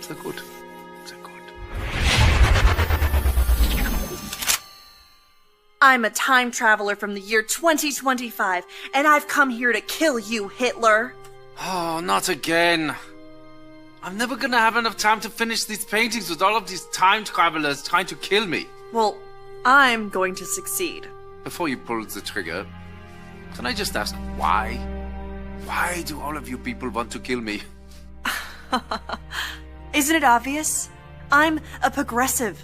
Sehr gut. Sehr gut. I'm a time traveler from the year 2025, and I've come here to kill you, Hitler. Oh, not again. I'm never gonna have enough time to finish these paintings with all of these time travelers trying to kill me. Well, I'm going to succeed. Before you pull the trigger, can I just ask why? Why do all of you people want to kill me? Isn't it obvious? I'm a progressive,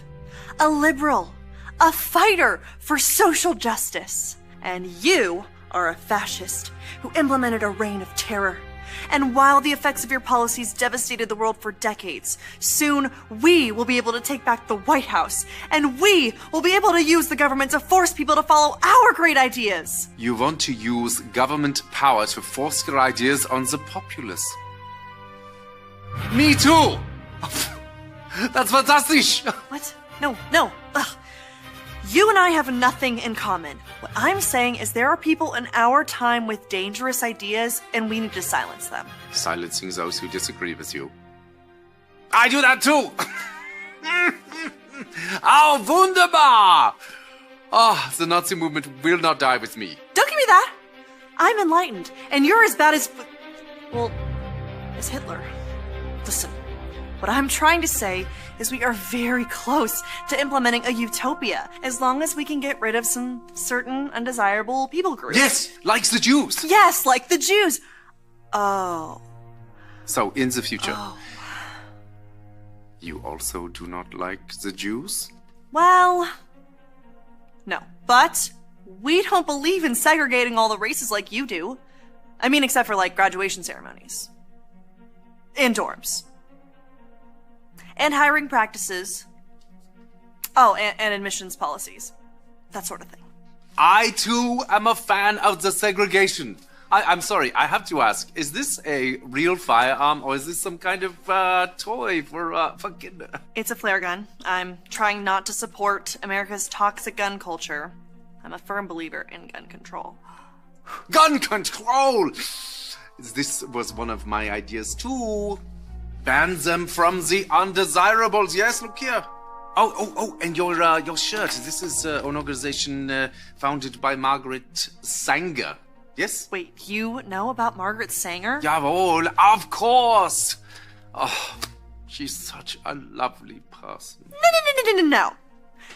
a liberal, a fighter for social justice. And you are a fascist who implemented a reign of terror. And while the effects of your policies devastated the world for decades, soon we will be able to take back the White House, and we will be able to use the government to force people to follow our great ideas. You want to use government power to force your ideas on the populace. Me too! That's fantastic! What? No. Ugh. You and I have nothing in common. What I'm saying is there are people in our time with dangerous ideas, and we need to silence them. Silencing those who disagree with you. I do that too! Oh, wunderbar! Oh, the Nazi movement will not die with me. Don't give me that! I'm enlightened, and you're as bad as... well, as Hitler. Listen, what I'm trying to say is we are very close to implementing a utopia, as long as we can get rid of some certain undesirable people groups. Yes, like the Jews. Yes, like the Jews. Oh. So, in the future, Oh. you also do not like the Jews? Well, no. But we don't believe in segregating all the races like you do. I mean, except for, like, graduation ceremonies. And dorms. And hiring practices. Oh, and admissions policies. That sort of thing. I, too, am a fan of the segregation. I'm sorry, I have to ask, is this a real firearm, or is this some kind of toy for kids? It's a flare gun. I'm trying not to support America's toxic gun culture. I'm a firm believer in gun control. Gun control! This was one of my ideas, too. Ban them from the undesirables. Yes, look here. Oh, and your shirt. This is an organization founded by Margaret Sanger. Yes? Wait, you know about Margaret Sanger? Jawohl, of course. Oh, she's such a lovely person. No.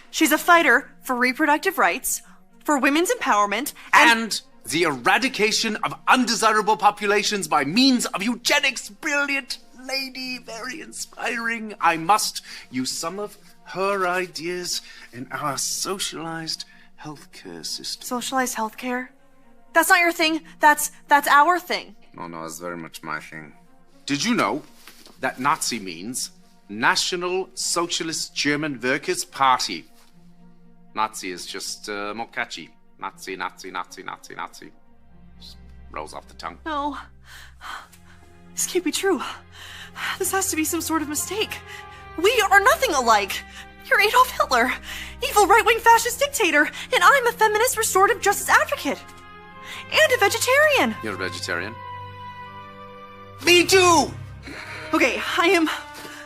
She's a fighter for reproductive rights, for women's empowerment, And the eradication of undesirable populations by means of eugenics. Brilliant lady, very inspiring. I must use some of her ideas in our socialized healthcare system. Socialized healthcare? That's not your thing. That's our thing. No, it's very much my thing. Did you know that Nazi means National Socialist German Workers' Party? Nazi is just more catchy. Nazi. Just rolls off the tongue. No. This can't be true. This has to be some sort of mistake. We are nothing alike. You're Adolf Hitler, evil right-wing fascist dictator, and I'm a feminist restorative justice advocate. And a vegetarian. You're a vegetarian? Me too! Okay, I am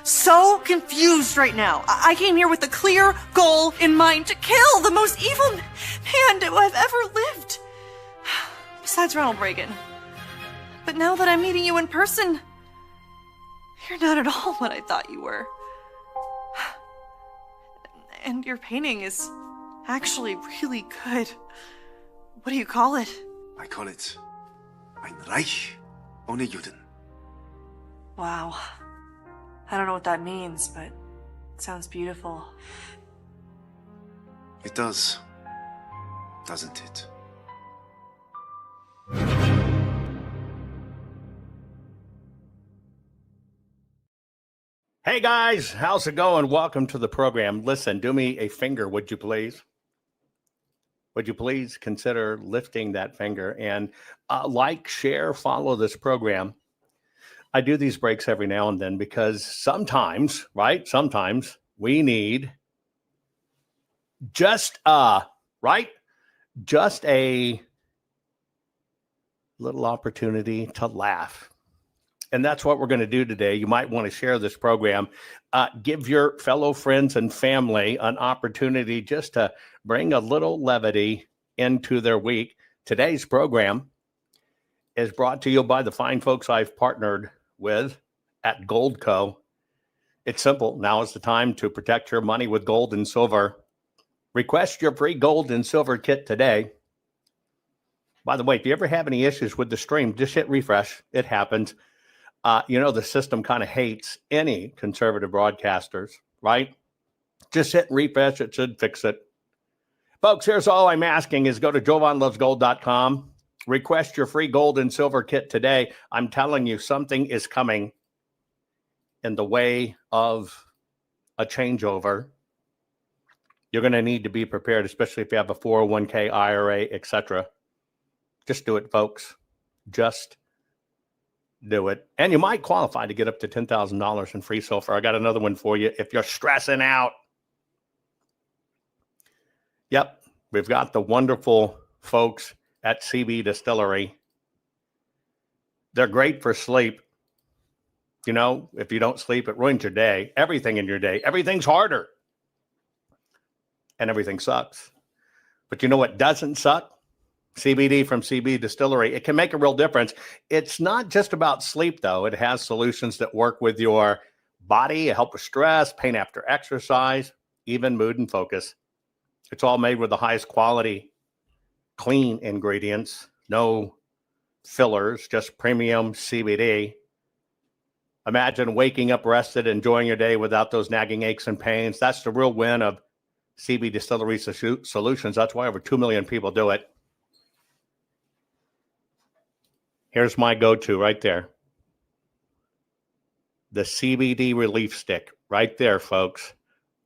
so confused right now. I came here with a clear goal in mind to kill the most evil man who I've ever lived. Besides Ronald Reagan. But now that I'm meeting you in person, you're not at all what I thought you were. And your painting is actually really good. What do you call it? I call it Ein Reich ohne Juden. Wow. I don't know what that means, but it sounds beautiful. It does, doesn't it? Hey guys, how's it going? Welcome to the program. Listen, do me a favor, would you please? Would you please consider lifting that finger and like, share, follow this program? I do these breaks every now and then because sometimes, right? Sometimes we need just a little opportunity to laugh. And that's what we're going to do today. You might want to share this program. Give your fellow friends and family an opportunity just to bring a little levity into their week. Today's program is brought to you by the fine folks I've partnered with at Goldco. It's simple. Now is the time to protect your money with gold and silver. Request your free gold and silver kit today. By the way, if you ever have any issues with the stream, just hit refresh. It happens. The system kind of hates any conservative broadcasters, right? Just hit refresh. It should fix it. Folks, here's all I'm asking is go to JovanLovesGold.com. Request your free gold and silver kit today. I'm telling you, something is coming in the way of a changeover. You're going to need to be prepared, especially if you have a 401k, IRA, etc. Just do it, folks. Just do it. And you might qualify to get up to $10,000 in free silver. I got another one for you if you're stressing out. Yep, we've got the wonderful folks at CB Distillery. They're great for sleep. You know, if you don't sleep, it ruins your day. Everything in your day. Everything's harder. And everything sucks. But you know what doesn't suck? CBD from CB Distillery. It can make a real difference. It's not just about sleep, though. It has solutions that work with your body, help with stress, pain after exercise, even mood and focus. It's all made with the highest quality, clean ingredients, no fillers, just premium CBD. Imagine waking up rested, enjoying your day without those nagging aches and pains. That's the real win of CB Distillery Solutions. That's why over 2 million people do it. Here's my go-to right there. The CBD Relief Stick right there, folks.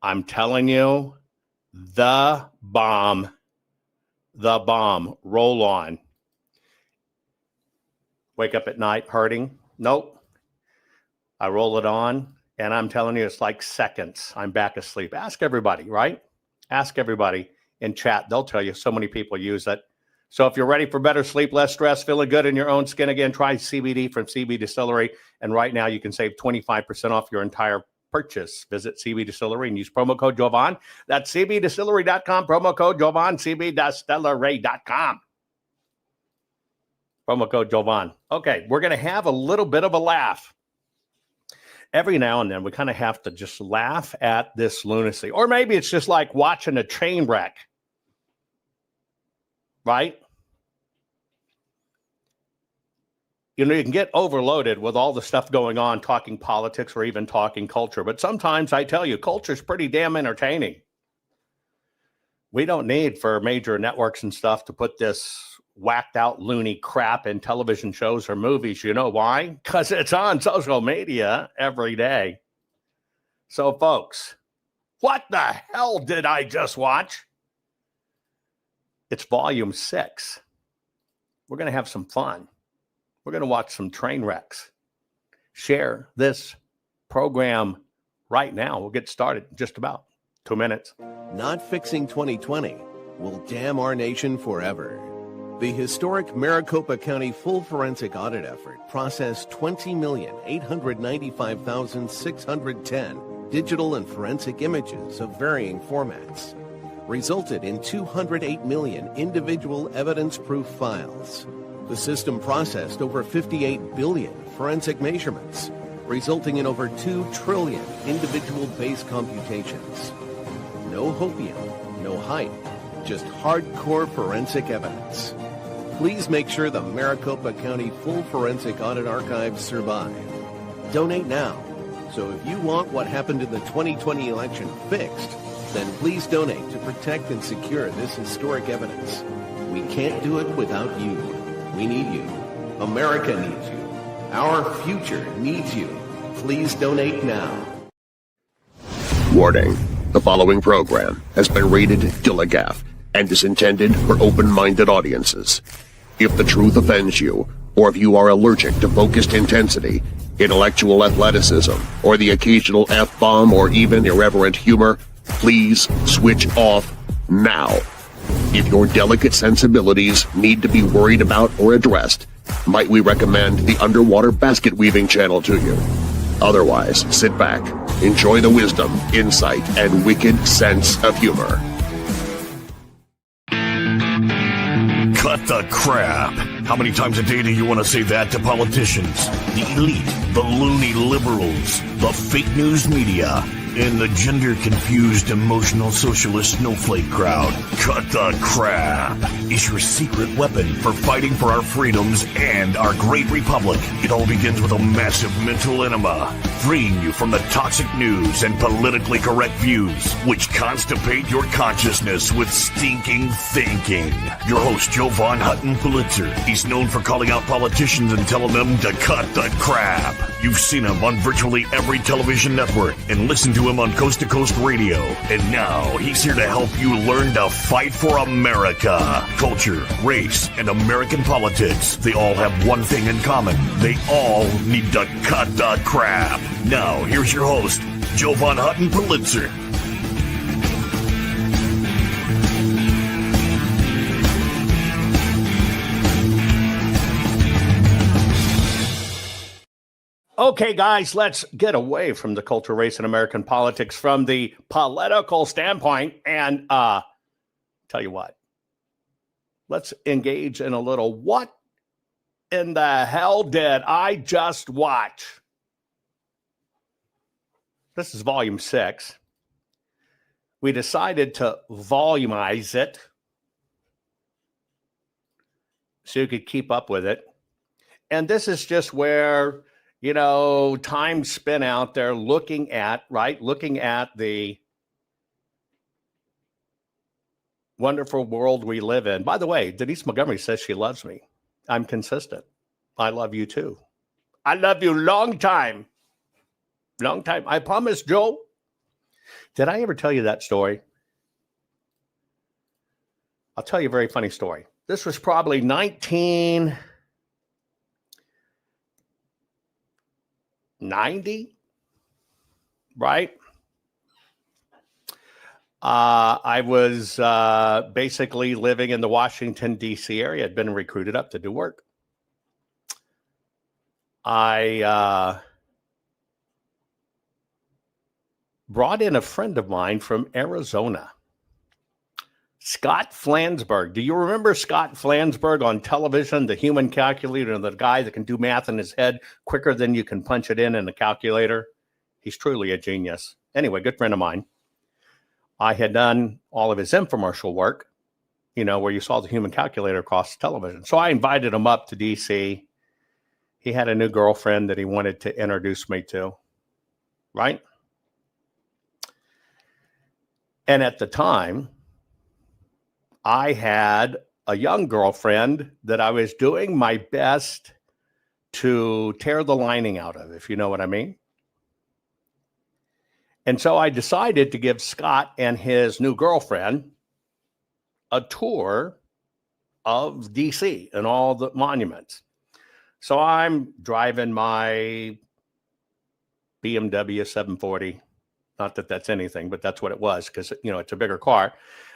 I'm telling you, the bomb. The bomb. Roll on. Wake up at night hurting? Nope. I roll it on, and I'm telling you, it's like seconds. I'm back asleep. Ask everybody, right? Ask everybody in chat. They'll tell you so many people use it. So if you're ready for better sleep, less stress, feeling good in your own skin again, try CBD from CB Distillery. And right now you can save 25% off your entire purchase. Visit CB Distillery and use promo code Jovan. That's cbdistillery.com, promo code Jovan, cbdistillery.com. Promo code Jovan. Okay, we're going to have a little bit of a laugh. Every now and then we kind of have to just laugh at this lunacy. Or maybe it's just like watching a train wreck. Right? You know, you can get overloaded with all the stuff going on, talking politics or even talking culture. But sometimes I tell you, culture is pretty damn entertaining. We don't need for major networks and stuff to put this whacked out loony crap in television shows or movies. You know why? Because it's on social media every day. So, folks, what the hell did I just watch? It's volume 6. We're going to have some fun. We're going to watch some train wrecks. Share this program right now. We'll get started in just about 2 minutes. Not fixing 2020 will damn our nation forever. The historic Maricopa County full forensic audit effort processed 20,895,610 digital and forensic images of varying formats, resulted in 208 million individual evidence-proof files. The system processed over 58 billion forensic measurements, resulting in over 2 trillion individual base computations. No hopium, no hype, just hardcore forensic evidence. Please make sure the Maricopa County Full Forensic Audit Archives survive. Donate now. So if you want what happened in the 2020 election fixed, then please donate to protect and secure this historic evidence. We can't do it without you. We need you. America needs you. Our future needs you. Please donate now. Warning. The following program has been rated Gilligaff and is intended for open-minded audiences. If the truth offends you, or if you are allergic to focused intensity, intellectual athleticism, or the occasional F-bomb or even irreverent humor, please switch off now. If your delicate sensibilities need to be worried about or addressed, Might we recommend the Underwater Basket Weaving channel to you? Otherwise, sit back, enjoy the wisdom, insight, and wicked sense of humor. Cut the crap. How many times a day do you want to say that to politicians? The elite, the loony liberals, the fake news media, and the gender-confused, emotional socialist snowflake crowd. Cut the crap is your secret weapon for fighting for our freedoms and our great republic. It all begins with a massive mental enema, freeing you from the toxic news and politically correct views, which constipate your consciousness with stinking thinking. Your host, JovanHuttonPulitzer, he's known for calling out politicians and telling them to cut the crap. You've seen him on virtually every television network and listened to him on Coast to Coast Radio. And now he's here to help you learn to fight for America. Culture, race, and American politics. They all have one thing in common. They all need to cut the crap. Now, here's your host, JovanHuttonPulitzer. Okay, guys, let's get away from the culture, race, and American politics from the political standpoint. And tell you what, let's engage in a little what in the hell did I just watch? This is volume 6. We decided to volumize it so you could keep up with it. And this is just where, you know, time spent out there looking at the wonderful world we live in. By the way, Denise Montgomery says she loves me. I'm consistent. I love you too. I love you long time. Long time. I promise, Joe. Did I ever tell you that story? I'll tell you a very funny story. This was probably 1990, right? I was basically living in the Washington, D.C. area. I'd been recruited up to do work. I brought in a friend of mine from Arizona, Scott Flansburgh. Do you remember Scott Flansburgh on television, the human calculator, the guy that can do math in his head quicker than you can punch it in the calculator? He's truly a genius. Anyway, good friend of mine. I had done all of his infomercial work, you know, where you saw the human calculator across television. So I invited him up to D.C. He had a new girlfriend that he wanted to introduce me to, right? And at the time, I had a young girlfriend that I was doing my best to tear the lining out of, if you know what I mean. And so I decided to give Scott and his new girlfriend a tour of DC and all the monuments. So I'm driving my BMW 740. Not that that's anything, but that's what it was because, you know, it's a bigger car.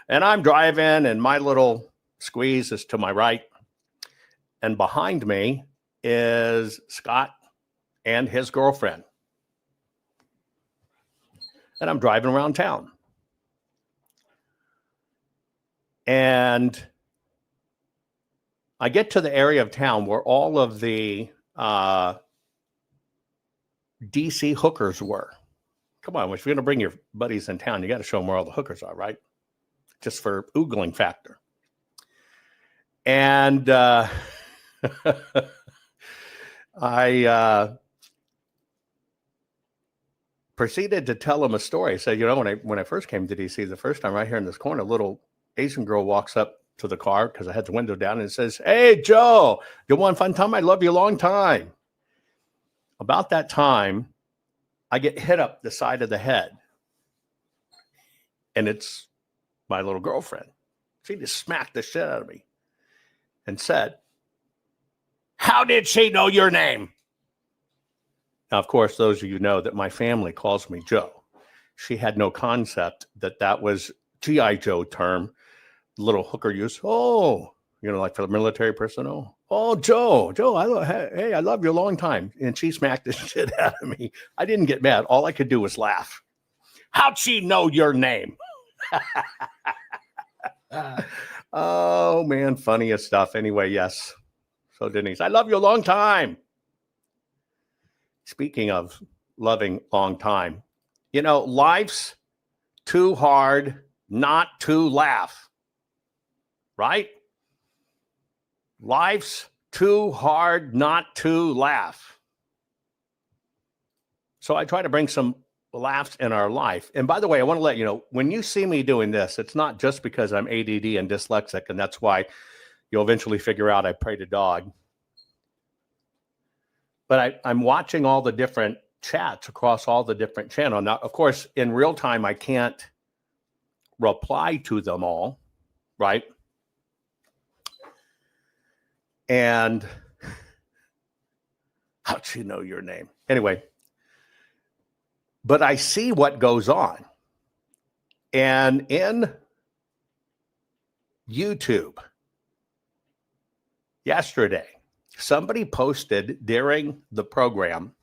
And I'm driving and my little squeeze is to my right. And behind me is Scott and his girlfriend. And I'm driving around town. And I get to the area of town where all of the DC hookers were. Come on, if you're going to bring your buddies in town, you got to show them where all the hookers are, right? Just for oogling factor. And I proceeded to tell him a story. I said, you know, when I first came to DC the first time, right here in this corner, a little Asian girl walks up to the car because I had the window down and says, "Hey, Joe, you want a fun time? I love you a long time." About that time, I get hit up the side of the head. And it's my little girlfriend. She just smacked the shit out of me and said, "How did she know your name?" Now, of course, those of you know that my family calls me Joe. She had no concept that that was G.I. Joe term, little hooker use. Oh, you know, like for the military person. Oh, Oh, Joe, hey, I love you a long time. And she smacked the shit out of me. I didn't get mad. All I could do was laugh. How'd she know your name? Oh, man, funniest stuff. Anyway, yes. So, Denise, I love you a long time. Speaking of loving long time, life's too hard not to laugh, right? Life's too hard not to laugh. So I try to bring some laughs in our life. And by the way, I want to let you know, when you see me doing this, it's not just because I'm ADD and dyslexic, and that's why you'll eventually figure out I pray to dog. But I'm watching all the different chats across all the different channels. Now, of course, in real time, I can't reply to them all, right? And how'd she know your name? Anyway, but I see what goes on. And in YouTube yesterday, somebody posted during the program,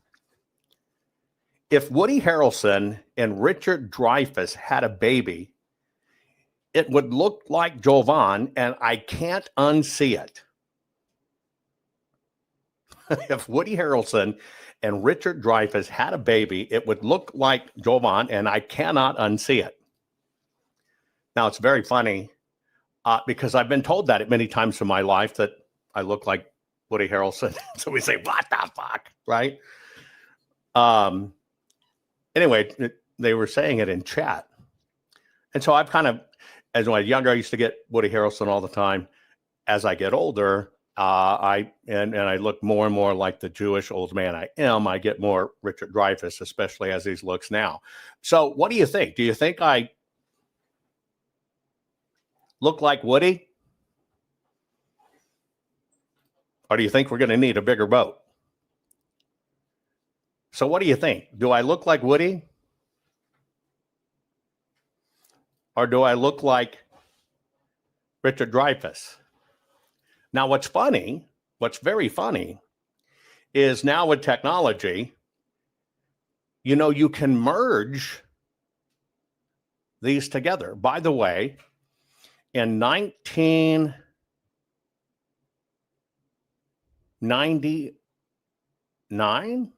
if Woody Harrelson and Richard Dreyfuss had a baby, it would look like Jovan, and I can't unsee it. If Woody Harrelson and Richard Dreyfuss had a baby, it would look like Jovan, and I cannot unsee it. Now, it's very funny because I've been told that many times in my life that I look like Woody Harrelson. So we say, what the fuck, right? Anyway, they were saying it in chat. And so I've kind of, as when I was younger, I used to get Woody Harrelson all the time. As I get older, I look more and more like the Jewish old man I am. I get more Richard Dreyfuss, especially as he looks now. So what do you think? Do you think I look like Woody? Or do you think we're going to need a bigger boat? So what do you think? Do I look like Woody? Or do I look like Richard Dreyfuss? Now, what's very funny, is now with technology, you can merge these together. By the way, in 1999,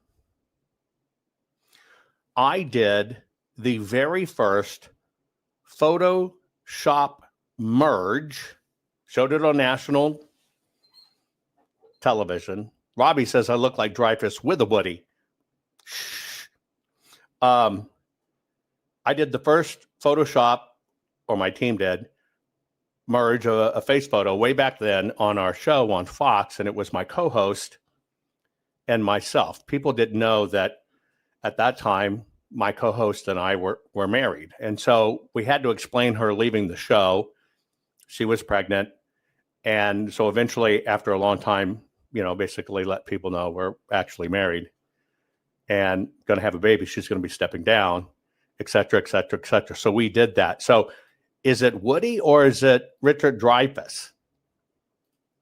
I did the very first Photoshop merge, showed it on national television. Robbie says I look like Dreyfuss with a Woody. I did the first Photoshop, or my team did, merge a face photo way back then on our show on Fox, and it was my co-host and myself. People didn't know that at that time my co-host and I were married, and so we had to explain her leaving the show. She was pregnant, and so eventually, after a long time, basically let people know we're actually married and going to have a baby. She's going to be stepping down, et cetera, et cetera, et cetera. So we did that. So is it Woody or is it Richard Dreyfuss?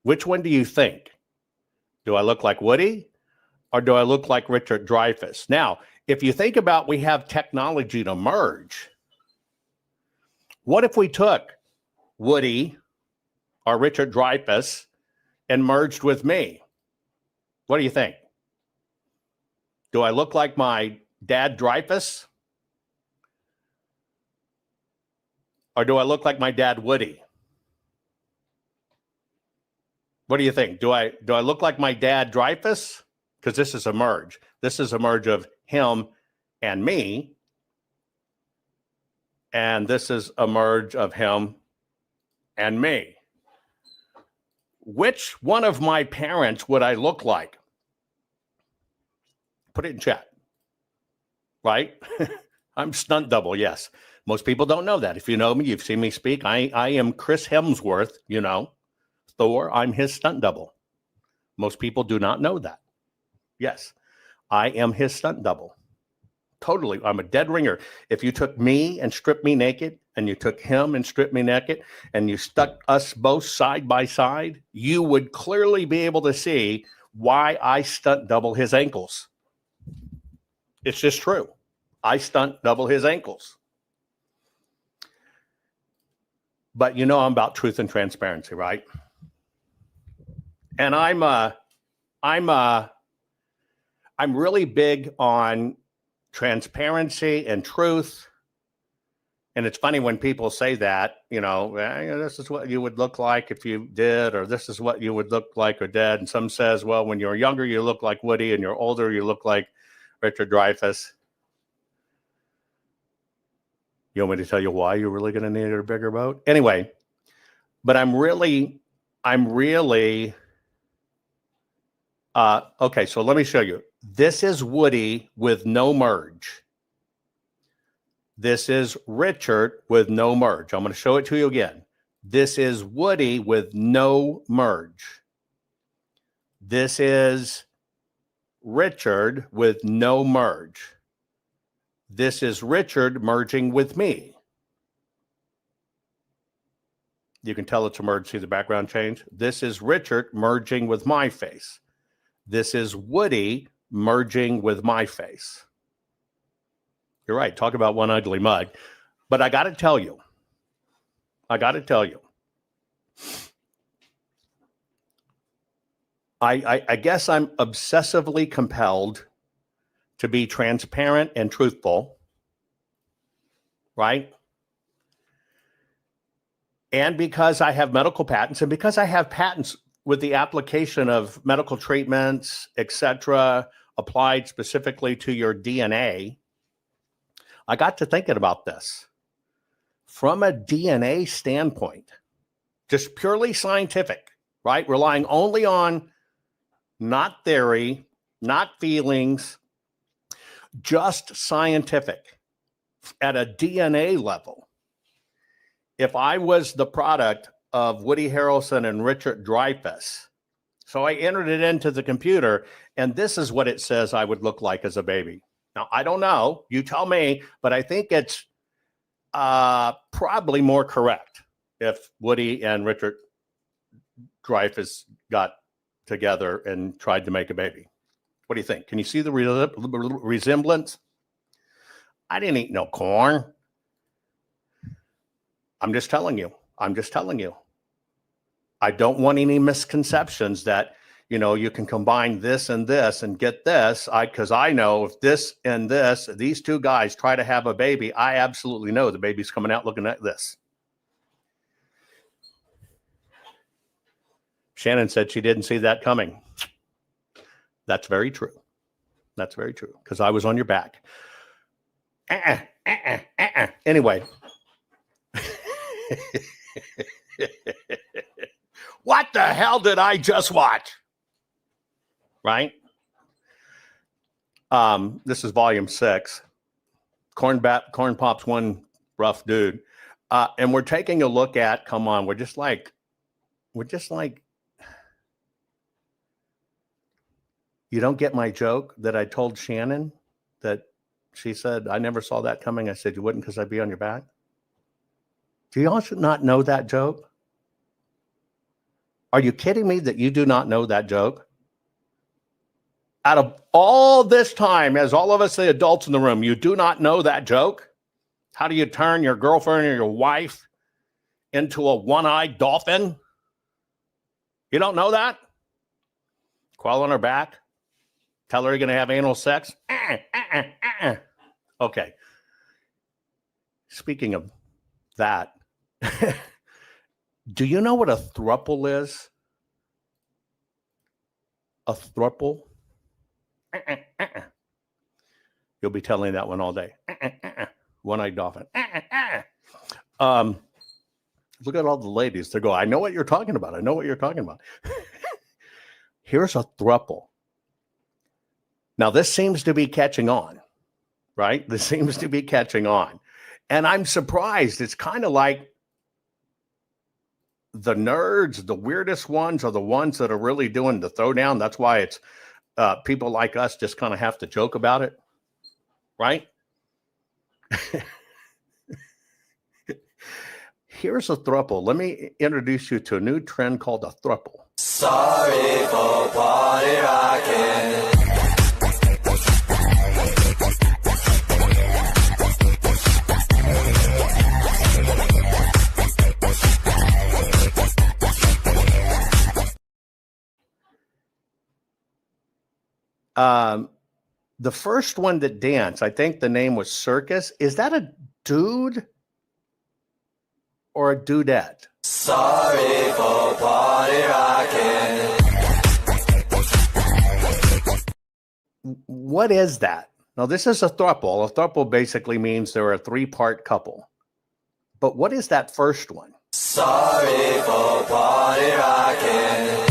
Which one do you think? Do I look like Woody or do I look like Richard Dreyfuss? Now, if you think about, we have technology to merge. What if we took Woody or Richard Dreyfuss and merged with me? What do you think? Do I look like my dad Dreyfuss? Or do I look like my dad Woody? What do you think? Do I look like my dad Dreyfuss? Because this is a merge. This is a merge of him and me. And this is a merge of him and me. Which one of my parents would I look like? Put it in chat. Right? I'm stunt double, yes. Most people don't know that. If you know me, you've seen me speak. I am Chris Hemsworth, Thor. I'm his stunt double. Most people do not know that. Yes, I am his stunt double. Totally. I'm a dead ringer. If you took me and stripped me naked, and you took him and stripped me naked, and you stuck us both side by side, you would clearly be able to see why I stunt double his ankles. It's just true. I stunt double his ankles. But you know I'm about truth and transparency, right? And I'm really big on transparency and truth. And it's funny when people say that, this is what you would look like if you did, or this is what you would look like or did. And some says, well, when you're younger, you look like Woody, and you're older, you look like Richard Dreyfuss. You want me to tell you why you're really going to need a bigger boat? Anyway, but I'm really, okay, so let me show you. This is Woody with no merge. This is Richard with no merge. I'm going to show it to you again. This is Woody with no merge. This is Richard with no merge. This is Richard merging with me. You can tell it's a merge. See the background change? This is Richard merging with my face. This is Woody merging with my face. You're right. Talk about one ugly mug. But I got to tell you, I guess I'm obsessively compelled to be transparent and truthful, right? And because I have medical patents, and because I have patents with the application of medical treatments, etc., applied specifically to your DNA, I got to thinking about this from a DNA standpoint, just purely scientific, right? Relying only on not theory, not feelings, just scientific at a DNA level. If I was the product of Woody Harrelson and Richard Dreyfuss, so I entered it into the computer, and this is what it says I would look like as a baby. Now, I don't know. You tell me, but I think it's probably more correct if Woody and Richard Dreyfuss got together and tried to make a baby. What do you think? Can you see the resemblance? I didn't eat no corn. I'm just telling you. I don't want any misconceptions that, you can combine this and get this. Because I know if this and this, these two guys try to have a baby, I absolutely know the baby's coming out looking at this. Shannon said she didn't see that coming. That's very true. Because I was on your back. Anyway. What the hell did I just watch? Right? This is volume 6. Corn Pop's one rough dude. And we're taking a look at, come on, we're just like, you don't get my joke that I told Shannon that she said, I never saw that coming. I said, you wouldn't because I'd be on your back. Do you all not know that joke? Are you kidding me that you do not know that joke? Out of all this time, as all of us, the adults in the room, you do not know that joke? How do you turn your girlfriend or your wife into a one-eyed dolphin? You don't know that? Crawl on her back? Tell her you're going to have anal sex? Okay. Speaking of that, do you know what a throuple is? A throuple? You'll be telling that one all day. One-eyed dolphin. Look at all the ladies. They go, I know what you're talking about. Here's a throuple. Now, this seems to be catching on, right? And I'm surprised. It's kind of like the nerds, the weirdest ones are the ones that are really doing the throwdown. That's why it's people like us just kind of have to joke about it, right? Here's a throuple. Let me introduce you to a new trend called a throuple. Sorry for party rocking. The first one that danced, I think the name was Circus. Is that a dude or a dudette? Sorry for party rocking. What is that? Now, this is a throuple. A throuple basically means they're a three-part couple. But what is that first one? Sorry for party rocking.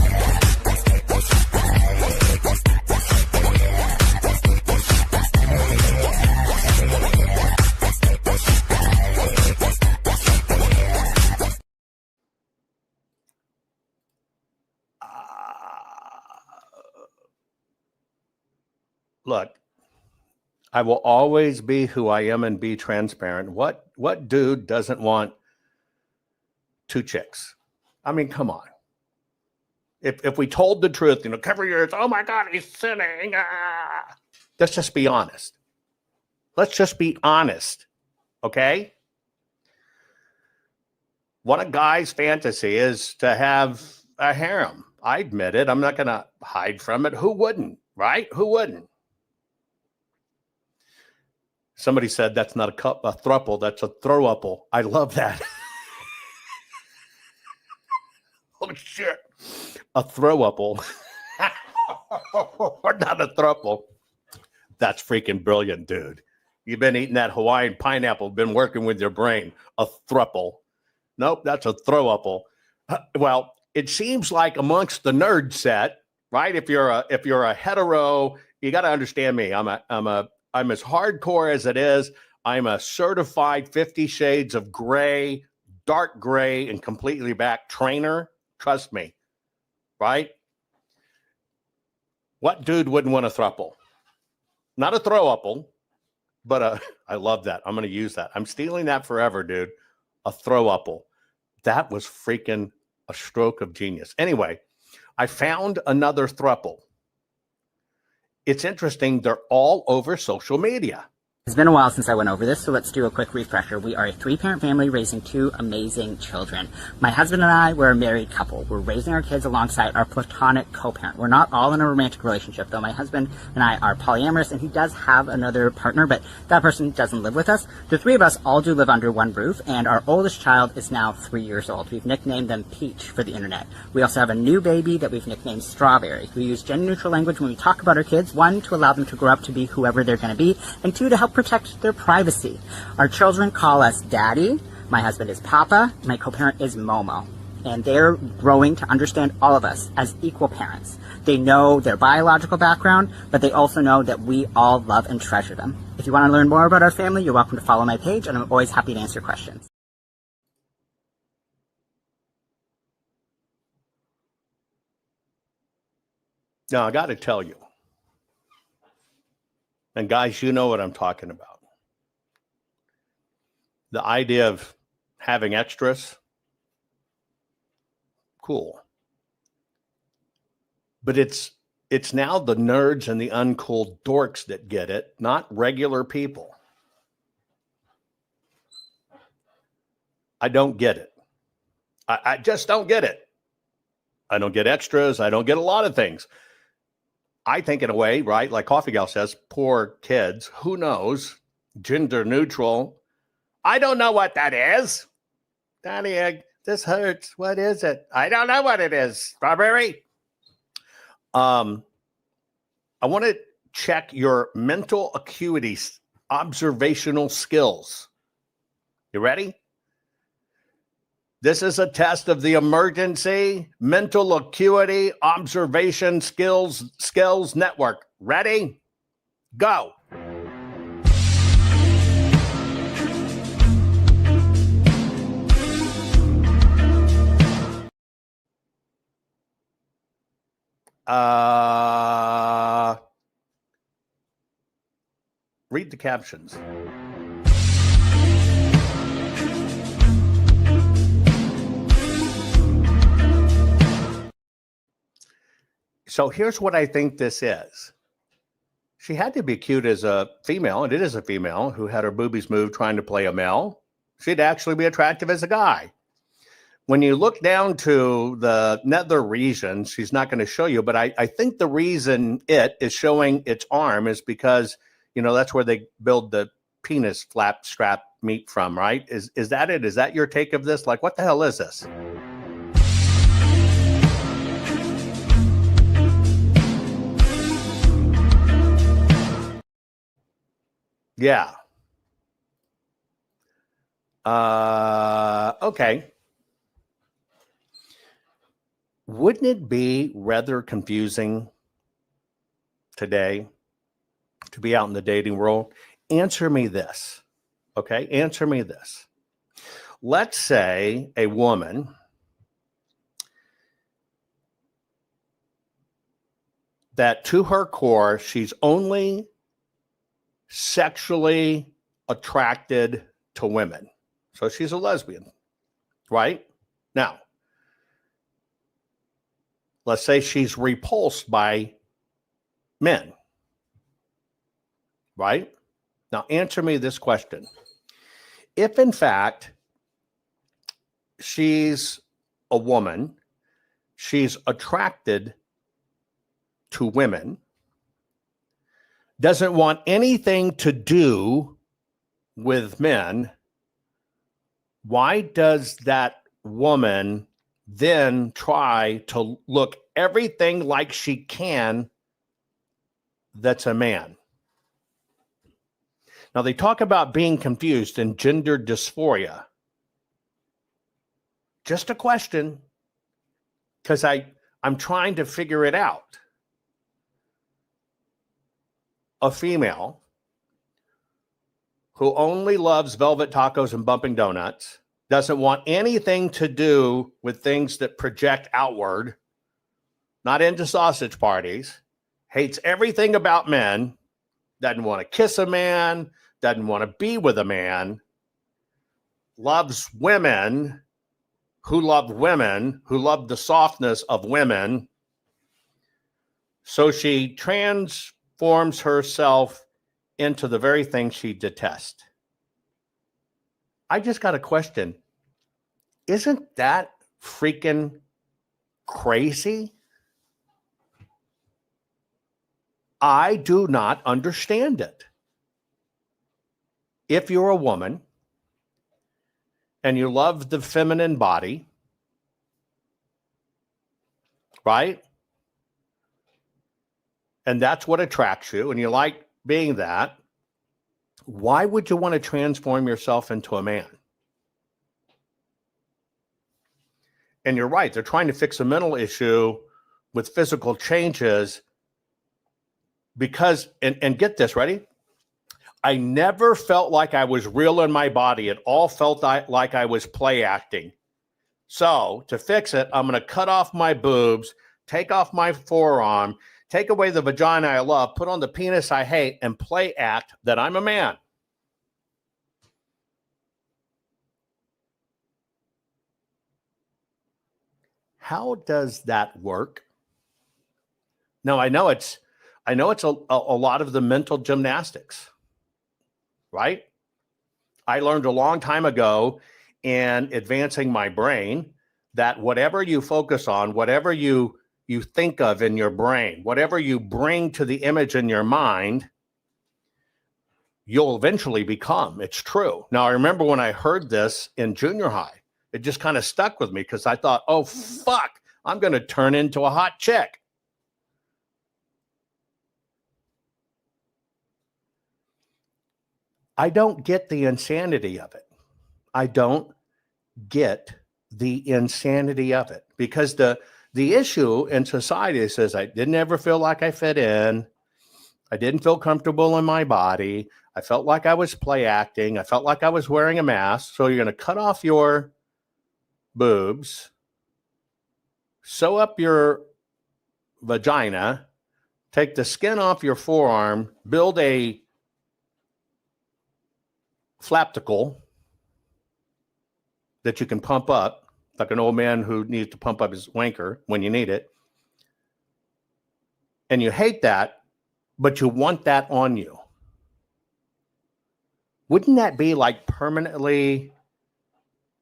Look, I will always be who I am and be transparent. What dude doesn't want two chicks? I mean, come on. If we told the truth, cover your ears. Oh my God, he's sinning. Let's just be honest. Let's just be honest. Okay? What a guy's fantasy is to have a harem. I admit it. I'm not going to hide from it. Who wouldn't? Right? Who wouldn't? Somebody said that's not a throuple, that's a throw-upple. I love that. Oh, shit. A throw-upple. Not a throuple. That's freaking brilliant, dude. You've been eating that Hawaiian pineapple, been working with your brain. A throuple. Nope, that's a throw-upple. Well, it seems like amongst the nerd set, right? If you're a hetero, you got to understand me. I'm as hardcore as it is. I'm a certified 50 Shades of Gray, dark gray, and completely back trainer. Trust me, right? What dude wouldn't want a throuple? Not a throw-upple, but I love that. I'm going to use that. I'm stealing that forever, dude. A throw-upple. That was freaking a stroke of genius. Anyway, I found another throuple. It's interesting. They're all over social media. It's been a while since I went over this, so let's do a quick refresher. We are a 3-parent family raising 2 amazing children. My husband and I, we're a married couple. We're raising our kids alongside our platonic co-parent. We're not all in a romantic relationship, though. My husband and I are polyamorous, and he does have another partner, but that person doesn't live with us. The 3 of us all do live under one roof, and our oldest child is now 3 years old. We've nicknamed them Peach for the internet. We also have a new baby that we've nicknamed Strawberry. We use gender-neutral language when we talk about our kids, 1, to allow them to grow up to be whoever they're going to be, and 2, to help protect their privacy. Our children call us Daddy. My husband is Papa. My co-parent is Momo. And they're growing to understand all of us as equal parents. They know their biological background, but they also know that we all love and treasure them. If you want to learn more about our family, you're welcome to follow my page, and I'm always happy to answer questions. Now, I got to tell you, and guys, you know what I'm talking about. The idea of having extras, cool. But it's now the nerds and the uncool dorks that get it, not regular people. I don't get it. I just don't get it. I don't get extras. I don't get a lot of things. I think in a way, right, like Coffee Gal says, poor kids, who knows, gender neutral. I don't know what that is. Daddy, this hurts. What is it? I don't know what it is. Strawberry? I want to check your mental acuity, observational skills. You ready? This is a test of the emergency mental acuity observation skills network. Ready? Go. Read the captions. So here's what I think this is. She had to be cute as a female, and it is a female who had her boobies moved trying to play a male. She'd actually be attractive as a guy. When you look down to the nether region, she's not going to show you, but I think the reason it is showing its arm is because, that's where they build the penis flap strap meat from, right? Is that it? Is that your take of this? Like, what the hell is this? Yeah. Okay. Wouldn't it be rather confusing today to be out in the dating world? Answer me this. Okay. Answer me this. Let's say a woman that to her core, she's only sexually attracted to women. So she's a lesbian, right? Now, let's say she's repulsed by men, right? Now, answer me this question. If, in fact, she's a woman, she's attracted to women, doesn't want anything to do with men, why does that woman then try to look everything like she can that's a man? Now, they talk about being confused and gender dysphoria. Just a question, because I'm trying to figure it out. A female who only loves velvet tacos and bumping donuts, doesn't want anything to do with things that project outward, not into sausage parties, hates everything about men, doesn't want to kiss a man, doesn't want to be with a man, loves women who love the softness of women. So she transforms herself into the very thing she detests. I just got a question. Isn't that freaking crazy? I do not understand it. If you're a woman and you love the feminine body, right? And that's what attracts you, and you like being that, why would you want to transform yourself into a man? And you're right, they're trying to fix a mental issue with physical changes because, and get this, ready? I never felt like I was real in my body. It all felt like I was play acting. So to fix it, I'm going to cut off my boobs, take off my forearm, take away the vagina I love, put on the penis I hate, and play act that I'm a man. How does that work? Now, I know it's a lot of the mental gymnastics, right? I learned a long time ago in advancing my brain that whatever you focus on, whatever you think of in your brain, whatever you bring to the image in your mind, you'll eventually become. It's true. Now, I remember when I heard this in junior high, it just kind of stuck with me because I thought, oh, fuck, I'm going to turn into a hot chick. I don't get the insanity of it. I don't get the insanity of it because the issue in society is I didn't ever feel like I fit in. I didn't feel comfortable in my body. I felt like I was play acting. I felt like I was wearing a mask. So you're going to cut off your boobs, sew up your vagina, take the skin off your forearm, build a flapticle that you can pump up, like an old man who needs to pump up his wanker when you need it. and you hate that, but you want that on you. Wouldn't that be like permanently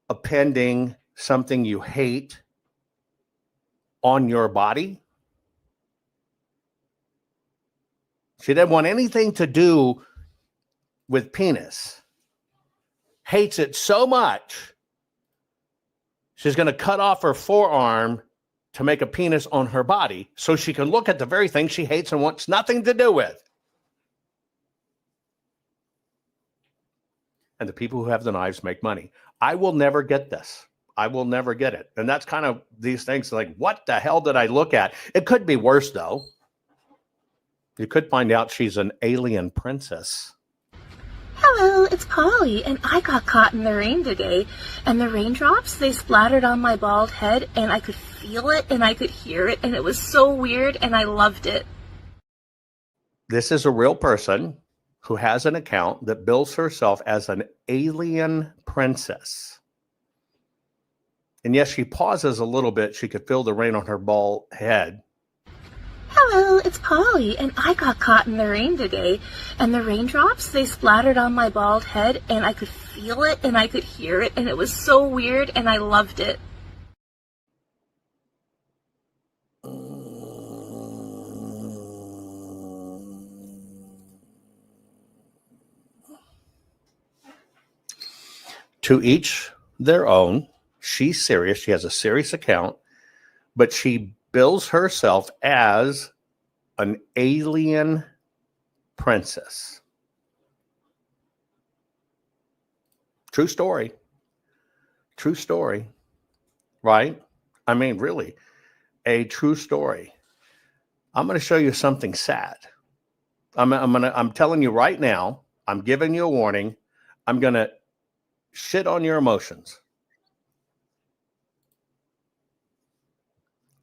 appending something you hate on your body? She didn't want anything to do with penis. Hates it so much, she's going to cut off her forearm to make a penis on her body so she can look at the very thing she hates and wants nothing to do with. And the people who have the knives make money. I will never get this. I will never get it. And that's kind of these things like, what the hell did I look at? It could be worse, though. You could find out she's an alien princess. Hello, it's Polly, and I got caught in the rain today, and the raindrops, they splattered on my bald head, and I could feel it, and I could hear it, and it was so weird, and I loved it. This is a real person who has an account that bills herself as an alien princess. And yes, she pauses a little bit. She could feel the rain on her bald head. Hello, it's Polly, and I got caught in the rain today, and the raindrops, they splattered on my bald head, and I could feel it, and I could hear it, and it was so weird, and I loved it. To each their own. She's serious. She has a serious account, but she bills herself as an alien princess. True story. True story. Right? I mean, really, a true story. I'm going to show you something sad. I'm telling you right now, I'm giving you a warning. I'm going to shit on your emotions.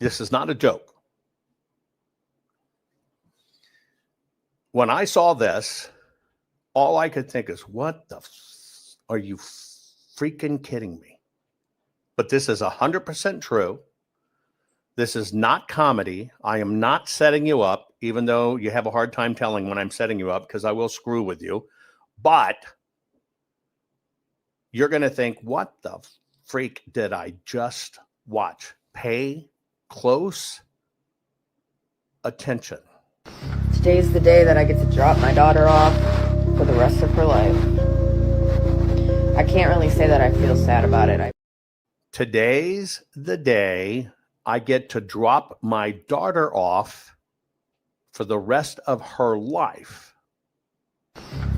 This is not a joke. When I saw this, all I could think is, what the are you freaking kidding me? But this is 100% true. This is not comedy. I am not setting you up, even though you have a hard time telling when I'm setting you up, because I will screw with you. But you're going to think, what the freak did I just watch? Pay close attention. Today's the day that I get to drop my daughter off for the rest of her life. I can't really say that I feel sad about it. Today's the day I get to drop my daughter off for the rest of her life.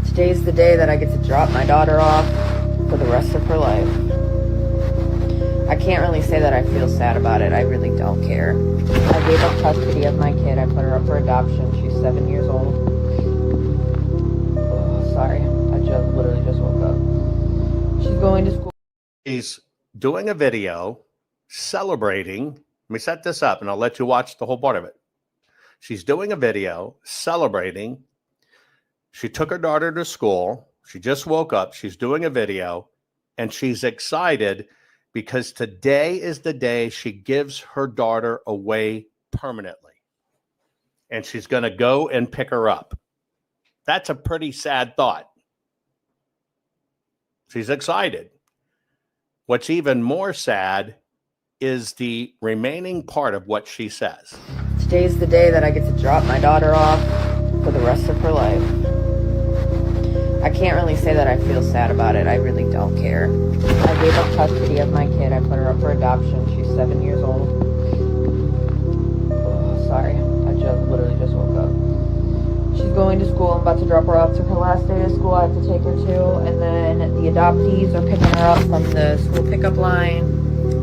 Today's the day that I get to drop my daughter off for the rest of her life. I can't really say that I feel sad about it. I really don't care. I gave up custody of my kid. I put her up for adoption. She's 7 years old. Oh, sorry. I literally just woke up. She's going to school. She's doing a video celebrating. Let me set this up and I'll let you watch the whole part of it. She's doing a video celebrating. She took her daughter to school. She just woke up. She's doing a video and she's excited because today is the day she gives her daughter away permanently. And she's going to go and pick her up. That's a pretty sad thought. She's excited. What's even more sad is the remaining part of what she says. Today's the day that I get to drop my daughter off for the rest of her life. I can't really say that I feel sad about it. I really don't care. I gave up custody of my kid. I put her up for adoption. She's 7 years old. Oh, sorry. I literally just woke up. She's going to school. I'm about to drop her off to her last day of school. I have to take her to. And then the adoptees are picking her up from the school pickup line.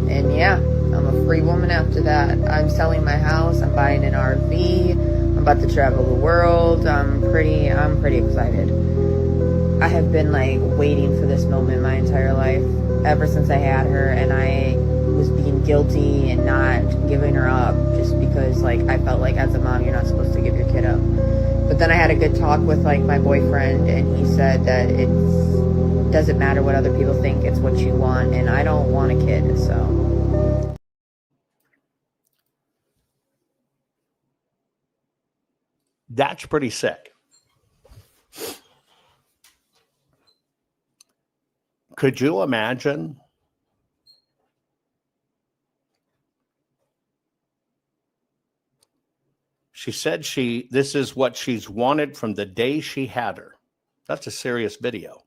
And yeah, I'm a free woman after that. I'm selling my house. I'm buying an RV. I'm about to travel the world. I'm pretty excited. I have been like waiting for this moment my entire life, ever since I had her, and I was being guilty and not giving her up just because like I felt like as a mom you're not supposed to give your kid up. But then I had a good talk with like my boyfriend, and he said that it doesn't matter what other people think, it's what you want, and I don't want a kid, so. That's pretty sick. Could you imagine? She said this is what she's wanted from the day she had her. That's a serious video.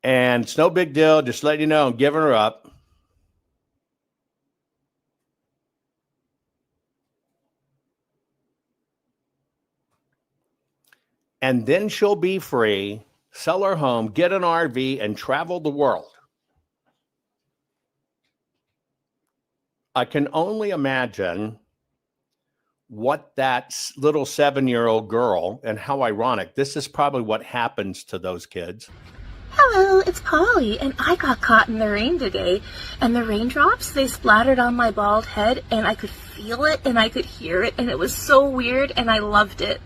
And it's no big deal. Just letting you know, I'm giving her up. And then she'll be free, sell her home, get an RV, and travel the world. I can only imagine what that little 7-year-old girl, and how ironic, this is probably what happens to those kids. Hello, it's Polly, and I got caught in the rain today, and the raindrops, they splattered on my bald head, and I could feel it, and I could hear it, and it was so weird, and I loved it.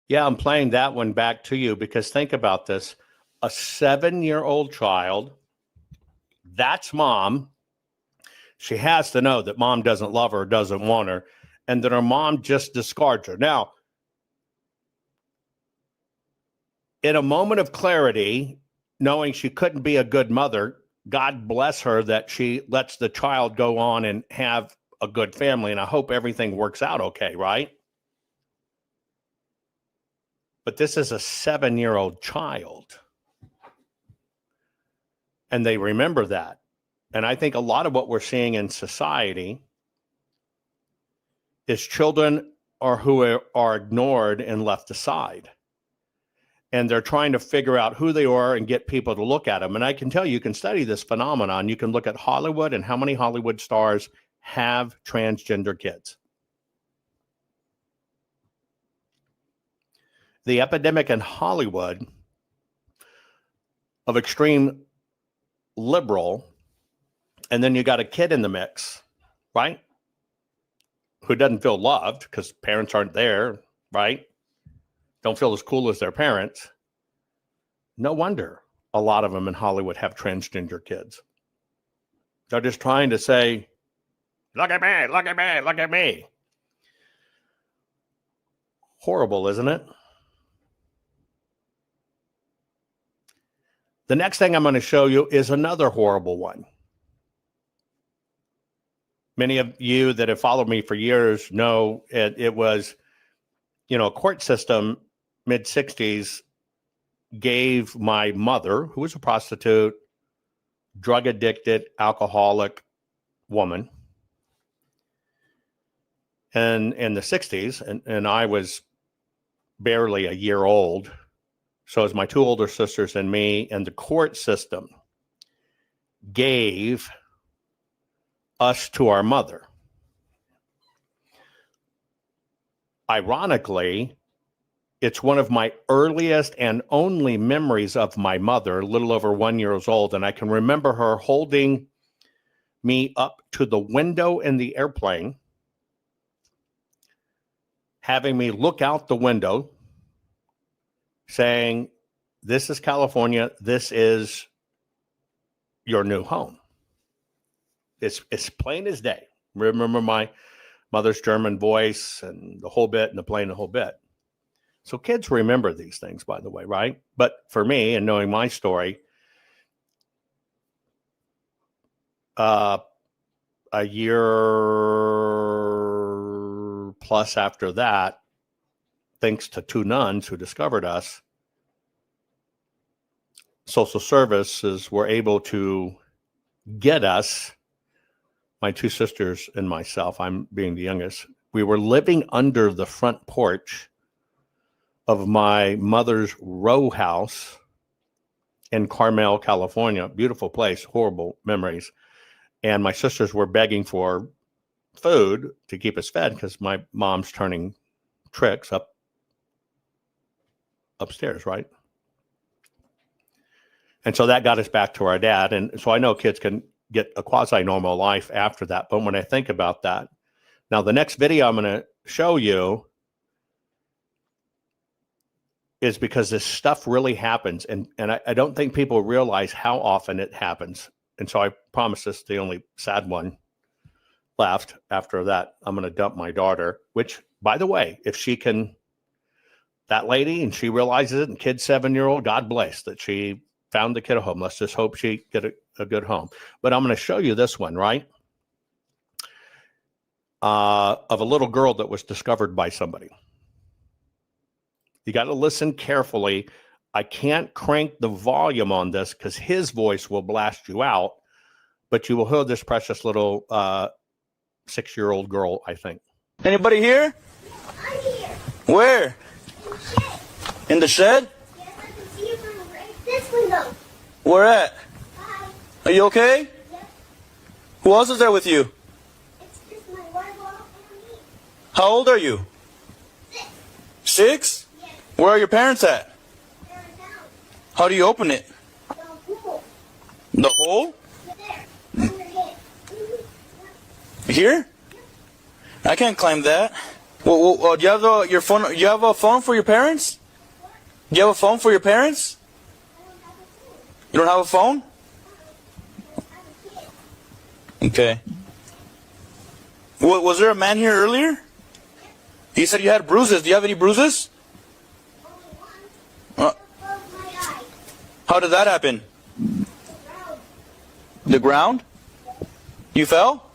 Yeah, I'm playing that one back to you because think about this. A 7-year-old child, that's mom. She has to know that mom doesn't love her, doesn't want her, and that her mom just discards her. Now, in a moment of clarity, knowing she couldn't be a good mother, God bless her that she lets the child go on and have a good family. And I hope everything works out okay, right? But this is a 7-year-old child. And they remember that. And I think a lot of what we're seeing in society is children who are ignored and left aside. And they're trying to figure out who they are and get people to look at them. And I can tell you, you can study this phenomenon. You can look at Hollywood and how many Hollywood stars have transgender kids. The epidemic in Hollywood of extreme liberal, and then you got a kid in the mix, right? Who doesn't feel loved because parents aren't there, right? Don't feel as cool as their parents. No wonder a lot of them in Hollywood have transgender kids. They're just trying to say, look at me, look at me, look at me. Horrible, isn't it? The next thing I'm going to show you is another horrible one. Many of you that have followed me for years know it was, a court system, mid-60s, gave my mother, who was a prostitute, drug-addicted, alcoholic woman, and in the 60s, and I was barely a year old. So as my two older sisters and me, and the court system gave us to our mother. Ironically, it's one of my earliest and only memories of my mother, a little over 1 year old. And I can remember her holding me up to the window in the airplane, having me look out the window, saying, this is California. This is your new home. It's plain as day. Remember my mother's German voice and the whole bit, and the plane, the whole bit. So kids remember these things, by the way, right? But for me, and knowing my story, a year plus after that, thanks to two nuns who discovered us, social services were able to get us, my two sisters and myself, I'm being the youngest, we were living under the front porch of my mother's row house in Carmel, California. Beautiful place, horrible memories. And my sisters were begging for food to keep us fed because my mom's turning tricks upstairs, right? And so that got us back to our dad. And so I know kids can get a quasi-normal life after that. But when I think about that, now the next video I'm going to show you is because this stuff really happens. And I don't think people realize how often it happens. And so I promise this is the only sad one left. After that, I'm going to dump my daughter, which, by the way, if she can, that lady, and she realizes it, and kid 7-year-old, God bless that she found the kid a home. Let's just hope she get a good home. But I'm going to show you this one, right? Of a little girl that was discovered by somebody. You got to listen carefully. I can't crank the volume on this because his voice will blast you out, but you will hear this precious little 6-year-old girl, I think. Anybody here? I'm here. Where? In the shed? Yes, I can see you from this window. Where at? Hi. Are you okay? Yes. Who else is there with you? It's just my Bible and me. How old are you? 6. 6? Yes. Where are your parents at? They're down. How do you open it? The pool. The hole? There. Under it. Here? I can't climb that. Well, do you have your phone? You have a phone for your parents? Do you have a phone for your parents? You don't have a phone? Okay. Was there a man here earlier? He said you had bruises. Do you have any bruises? How did that happen? The ground? You fell?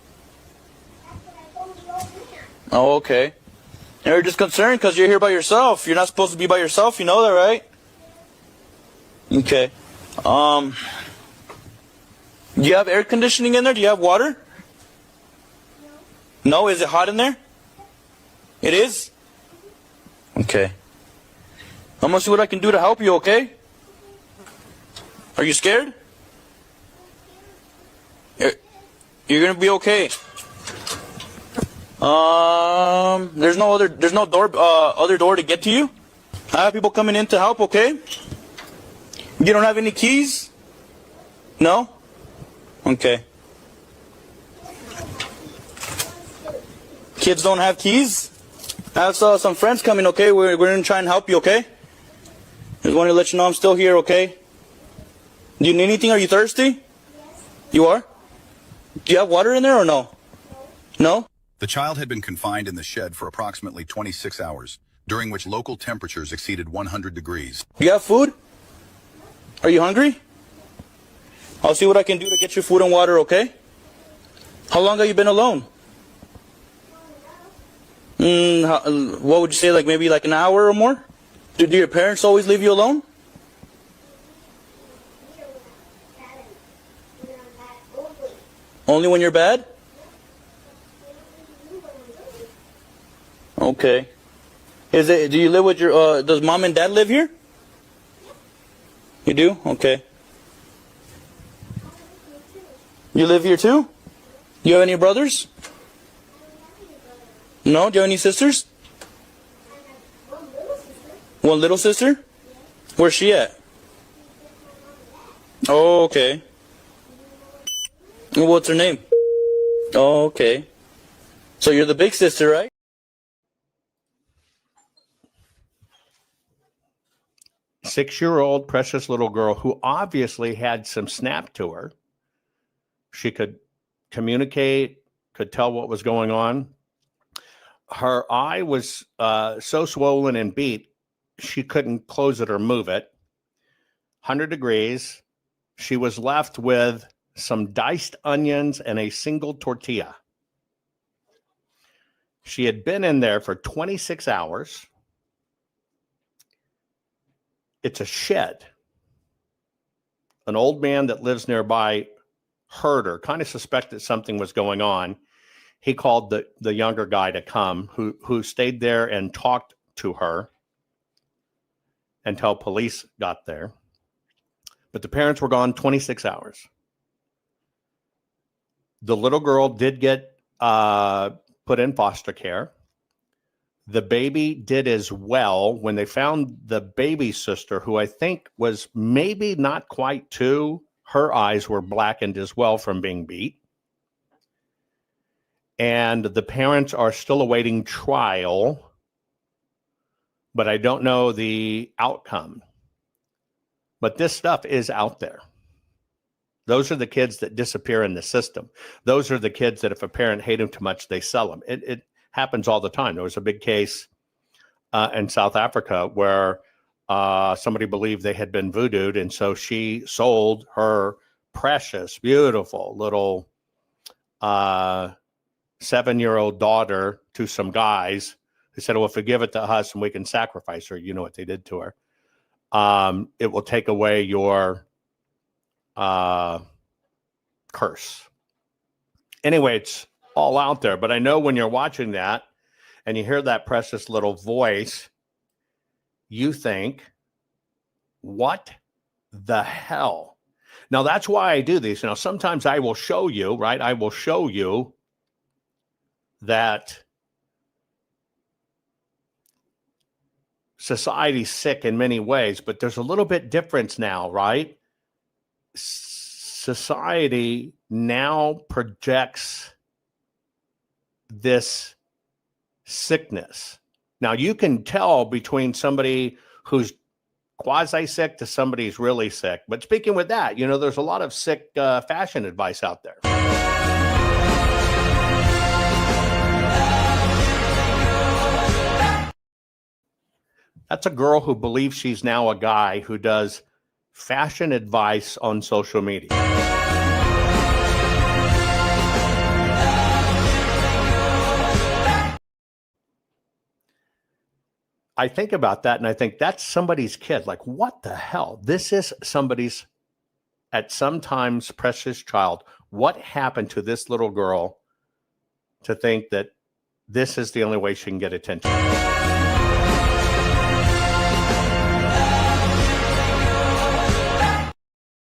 Oh, okay. You're just concerned because you're here by yourself. You're not supposed to be by yourself. You know that, right? Okay. Do you have air conditioning in there? Do you have water? No. Is it hot in there? It is? Okay. I'm gonna see what I can do to help you, okay? Are you scared? You're gonna be okay. There's no other door to get to you. I have people coming in to help, okay? You don't have any keys? No? Okay. Kids don't have keys? I have some friends coming, okay? We're gonna try and help you, okay? Just want to let you know I'm still here, okay? Do you need anything? Are you thirsty? Yes. You are? Do you have water in there or no? No? The child had been confined in the shed for approximately 26 hours, during which local temperatures exceeded 100 degrees. You have food? Are you hungry? I'll see what I can do to get you food and water, okay? How long have you been alone? What would you say, like maybe like an hour or more? Do your parents always leave you alone? Only when you're bad? Okay. Do you live with your, does mom and dad live here? You do? Okay. You live here too? Do you have any brothers? No? Do you have any sisters? One little sister? Where's she at? Oh, okay. What's her name? Oh, okay. So you're the big sister, right? Six-year-old precious little girl who obviously had some snap to her. She could communicate, could tell what was going on. Her eye was so swollen and beat, she couldn't close it or move it. 100 degrees. She was left with some diced onions and a single tortilla. She had been in there for 26 hours. It's a shed. An old man that lives nearby heard her, kind of suspected something was going on. He called the younger guy to come, who stayed there and talked to her until police got there. But the parents were gone 26 hours. The little girl did get put in foster care. The baby did as well. When they found the baby sister, who I think was maybe not quite 2, her eyes were blackened as well from being beat. And the parents are still awaiting trial, but I don't know the outcome. But this stuff is out there. Those are the kids that disappear in the system. Those are the kids that if a parent hates them too much, they sell them. It happens all the time. There was a big case in South Africa where somebody believed they had been voodooed, and so she sold her precious, beautiful little 7-year-old daughter to some guys who said, well, if you give it to us and we can sacrifice her, you know what they did to her. It will take away your curse. Anyway, it's all out there. But I know when you're watching that and you hear that precious little voice, you think, what the hell? Now, that's why I do these. Now, sometimes I will show you, right? I will show you that society's sick in many ways, but there's a little bit difference now, right? Society now projects this sickness. Now, you can tell between somebody who's quasi-sick to somebody who's really sick. But speaking with that, you know, there's a lot of sick fashion advice out there. That's a girl who believes she's now a guy who does fashion advice on social media. I think about that and I think that's somebody's kid. Like, what the hell? This is somebody's, at sometimes, precious child. What happened to this little girl to think that this is the only way she can get attention?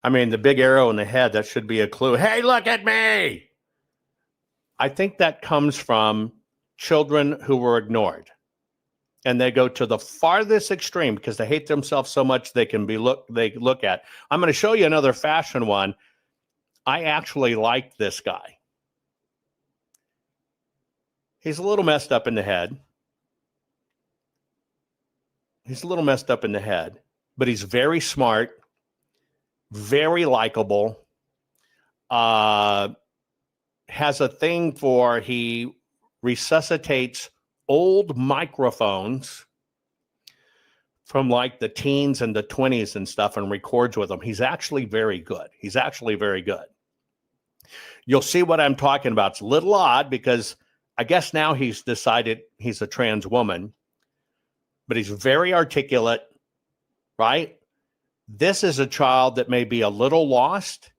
I mean, the big arrow in the head, that should be a clue. Hey, look at me. I think that comes from children who were ignored. And they go to the farthest extreme because they hate themselves so much they look at. I'm going to show you another fashion one. I actually like this guy. He's a little messed up in the head. But he's very smart, very likable, has a thing for, he resuscitates old microphones from like the teens and the 20s and stuff and records with them. He's actually very good. You'll see what I'm talking about. It's a little odd because I guess now he's decided he's a trans woman, but he's very articulate, right? This is a child that may be a little lost,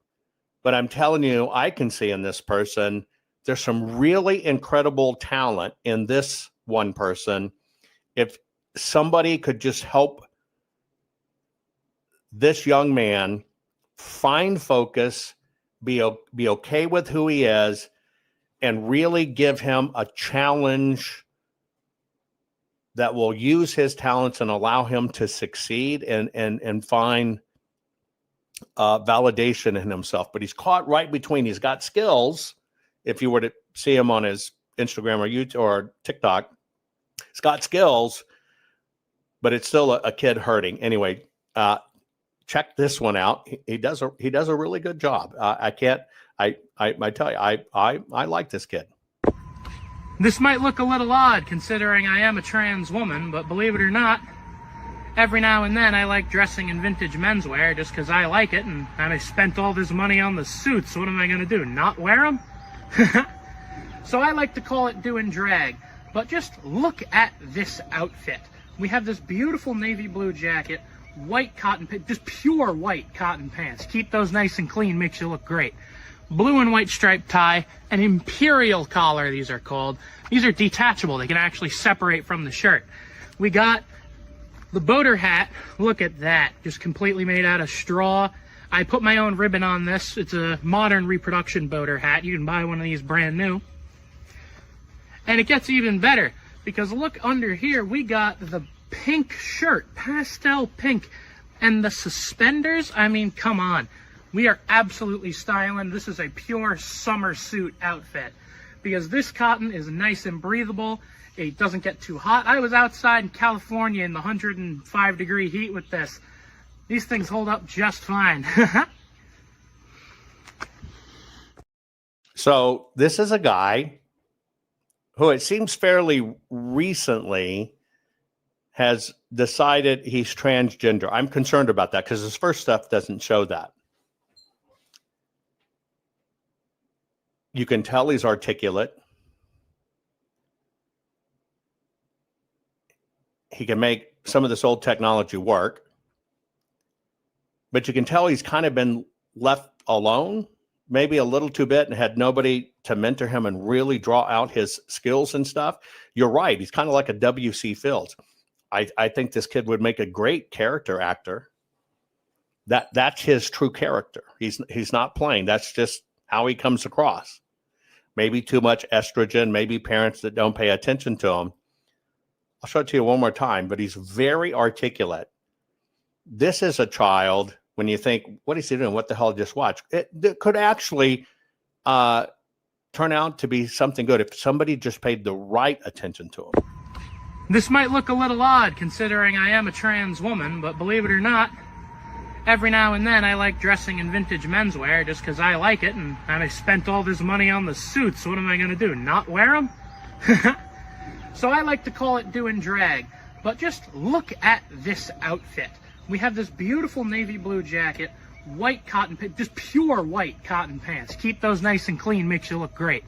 but I'm telling you, I can see in this person, there's some really incredible talent in this one person. If somebody could just help this young man find focus, be okay with who he is, and really give him a challenge that will use his talents and allow him to succeed and find validation in himself. But he's caught right between, he's got skills. If you were to see him on his Instagram or YouTube or TikTok, he's got skills, but it's still a kid hurting. Anyway, check this one out. He does a really good job. I tell you, I like this kid. This might look a little odd considering I am a trans woman, but believe it or not, every now and then I like dressing in vintage menswear just because I like it, and I spent all this money on the suits. What am I going to do, not wear them? So I like to call it doing drag. But just look at this outfit. We have this beautiful navy blue jacket, white cotton, just pure white cotton pants. Keep those nice and clean, makes you look great. Blue and white striped tie, an imperial collar, these are called. These are detachable. They can actually separate from the shirt. We got the boater hat. Look at that. Just completely made out of straw. I put my own ribbon on this. It's a modern reproduction boater hat. You can buy one of these brand new. And it gets even better because look under here. We got the pink shirt, pastel pink, and the suspenders. I mean, come on. We are absolutely styling. This is a pure summer suit outfit because this cotton is nice and breathable. It doesn't get too hot. I was outside in California in the 105-degree heat with this. These things hold up just fine. So this is a guy who it seems fairly recently has decided he's transgender. I'm concerned about that because his first stuff doesn't show that. You can tell he's articulate. He can make some of this old technology work. But you can tell he's kind of been left alone, maybe a little too bit, and had nobody to mentor him and really draw out his skills and stuff. You're right. He's kind of like a W.C. Fields. I think this kid would make a great character actor. That's his true character. He's not playing. That's just how he comes across. Maybe too much estrogen, maybe parents that don't pay attention to him. I'll show it to you one more time, but he's very articulate. This is a child, when you think, what is he doing? What the hell just watched? It could actually turn out to be something good if somebody just paid the right attention to him. This might look a little odd considering I am a trans woman, but believe it or not, every now and then I like dressing in vintage menswear just because I like it, and I spent all this money on the suits. What am I going to do, not wear them? So I like to call it doing drag. But just look at this outfit. We have this beautiful navy blue jacket, white cotton, just pure white cotton pants. Keep those nice and clean, makes you look great.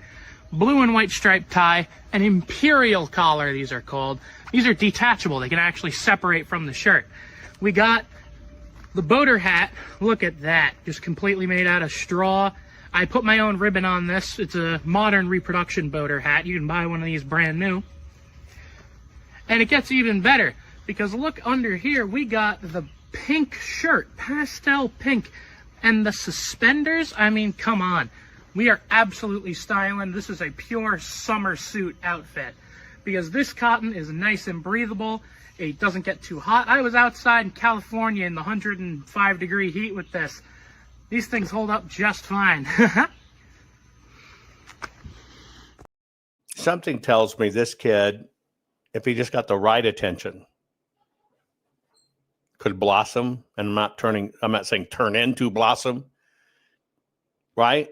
Blue and white striped tie, an imperial collar, these are called. These are detachable. They can actually separate from the shirt. We got the boater hat. Look at that. Just completely made out of straw. I put my own ribbon on this. It's a modern reproduction boater hat. You can buy one of these brand new. And it gets even better because look under here. We got the pink shirt, pastel pink, and the suspenders. I mean, come on. We are absolutely styling. This is a pure summer suit outfit because this cotton is nice and breathable. It doesn't get too hot. I was outside in California in the 105-degree heat with this. These things hold up just fine. Something tells me this kid, if he just got the right attention, could blossom. And I'm not saying turn into blossom, right?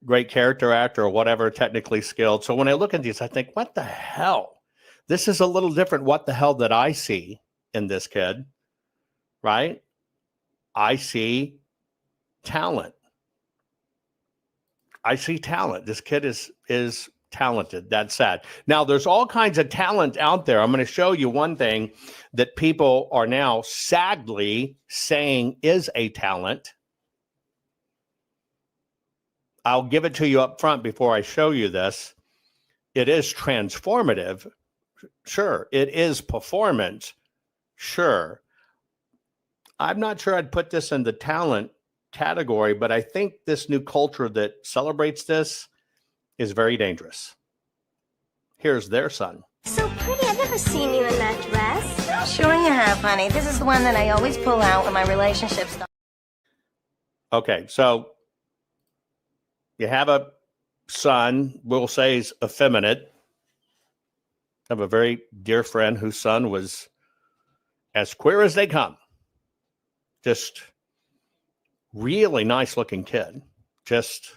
Great character actor or whatever, technically skilled. So when I look at these, I think, what the hell? This is a little different what the hell that I see in this kid, right? I see talent. I see talent. This kid is talented. That's sad. Now, there's all kinds of talent out there. I'm going to show you one thing that people are now sadly saying is a talent. I'll give it to you up front before I show you this. It is transformative. Sure. It is performance. Sure. I'm not sure I'd put this in the talent category, but I think this new culture that celebrates this is very dangerous. Here's their son. So pretty. I've never seen you in that dress. Sure you have, honey. This is the one that I always pull out when my relationship starts. Okay, so you have a son, we'll say he's effeminate. I have a very dear friend whose son was as queer as they come. Just really nice looking kid. Just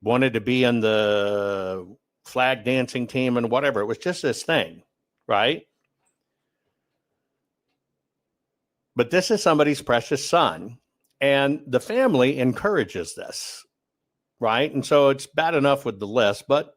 wanted to be in the flag dancing team and whatever. It was just this thing, right? But this is somebody's precious son, and the family encourages this, right? And so it's bad enough with the list, but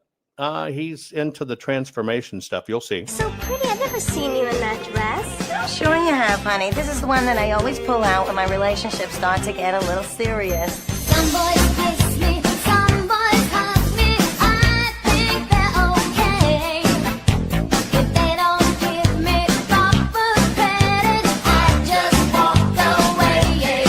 he's into the transformation stuff. You'll see. So pretty. I've never seen you in that dress. Sure you have, honey. This is the one that I always pull out when my relationships start to get a little serious. Some boys kiss me, some boys hug me. I think they're okay. If they don't give me proper credit, I just walk away.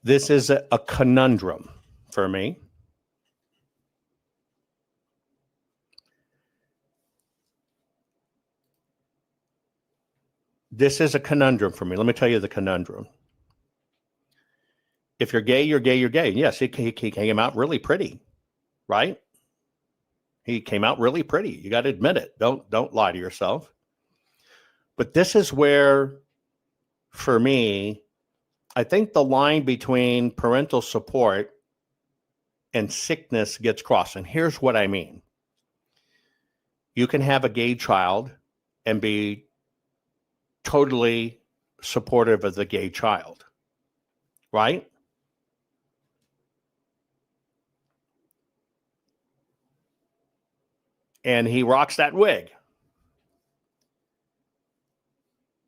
This is a conundrum for me. This is a conundrum for me. Let me tell you the conundrum. If you're gay, you're gay, you're gay. Yes, he came out really pretty, right? He came out really pretty. You got to admit it. Don't lie to yourself. But this is where for me, I think the line between parental support and sickness gets crossed. And here's what I mean. You can have a gay child and be totally supportive of the gay child, right? And he rocks that wig.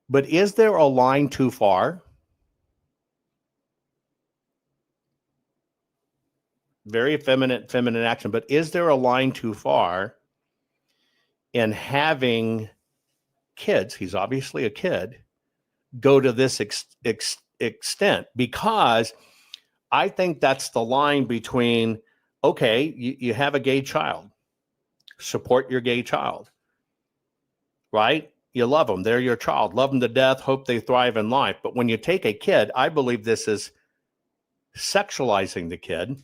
But is there a line too far? Very feminine action, but is there a line too far in having kids, he's obviously a kid, go to this extent? Because I think that's the line between, okay, you have a gay child, support your gay child, right? You love them. They're your child. Love them to death. Hope they thrive in life. But when you take a kid, I believe this is sexualizing the kid.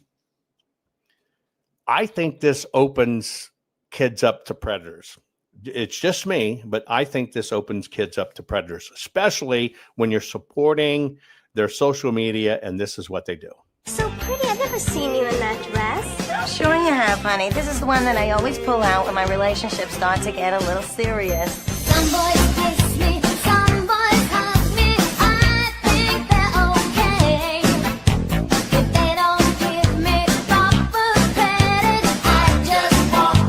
I think this opens kids up to predators. It's just me, but I think this opens kids up to predators, especially when you're supporting their social media and this is what they do. So pretty, I've never seen you in that dress. Sure you have, honey. This is the one that I always pull out when my relationships start to get a little serious. Some boys kiss me, some boys hug me. I think they're okay. If they don't give me proper credit, I just walk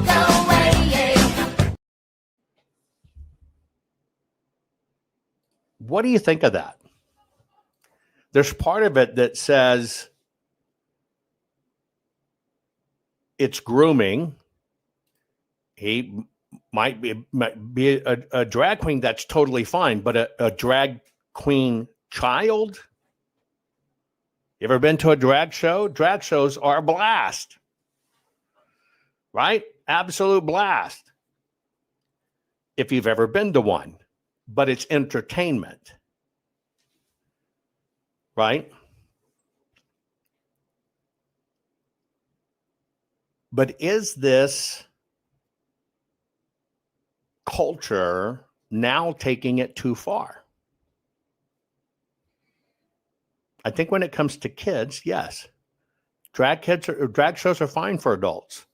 away. What do you think of that? There's part of it that says it's grooming. He might be a drag queen, that's totally fine, but a drag queen child? You ever been to a drag show? Drag shows are a blast, right? Absolute blast. If you've ever been to one, but it's entertainment, right? But is this culture now taking it too far? I think when it comes to kids, yes. Drag shows are fine for adults,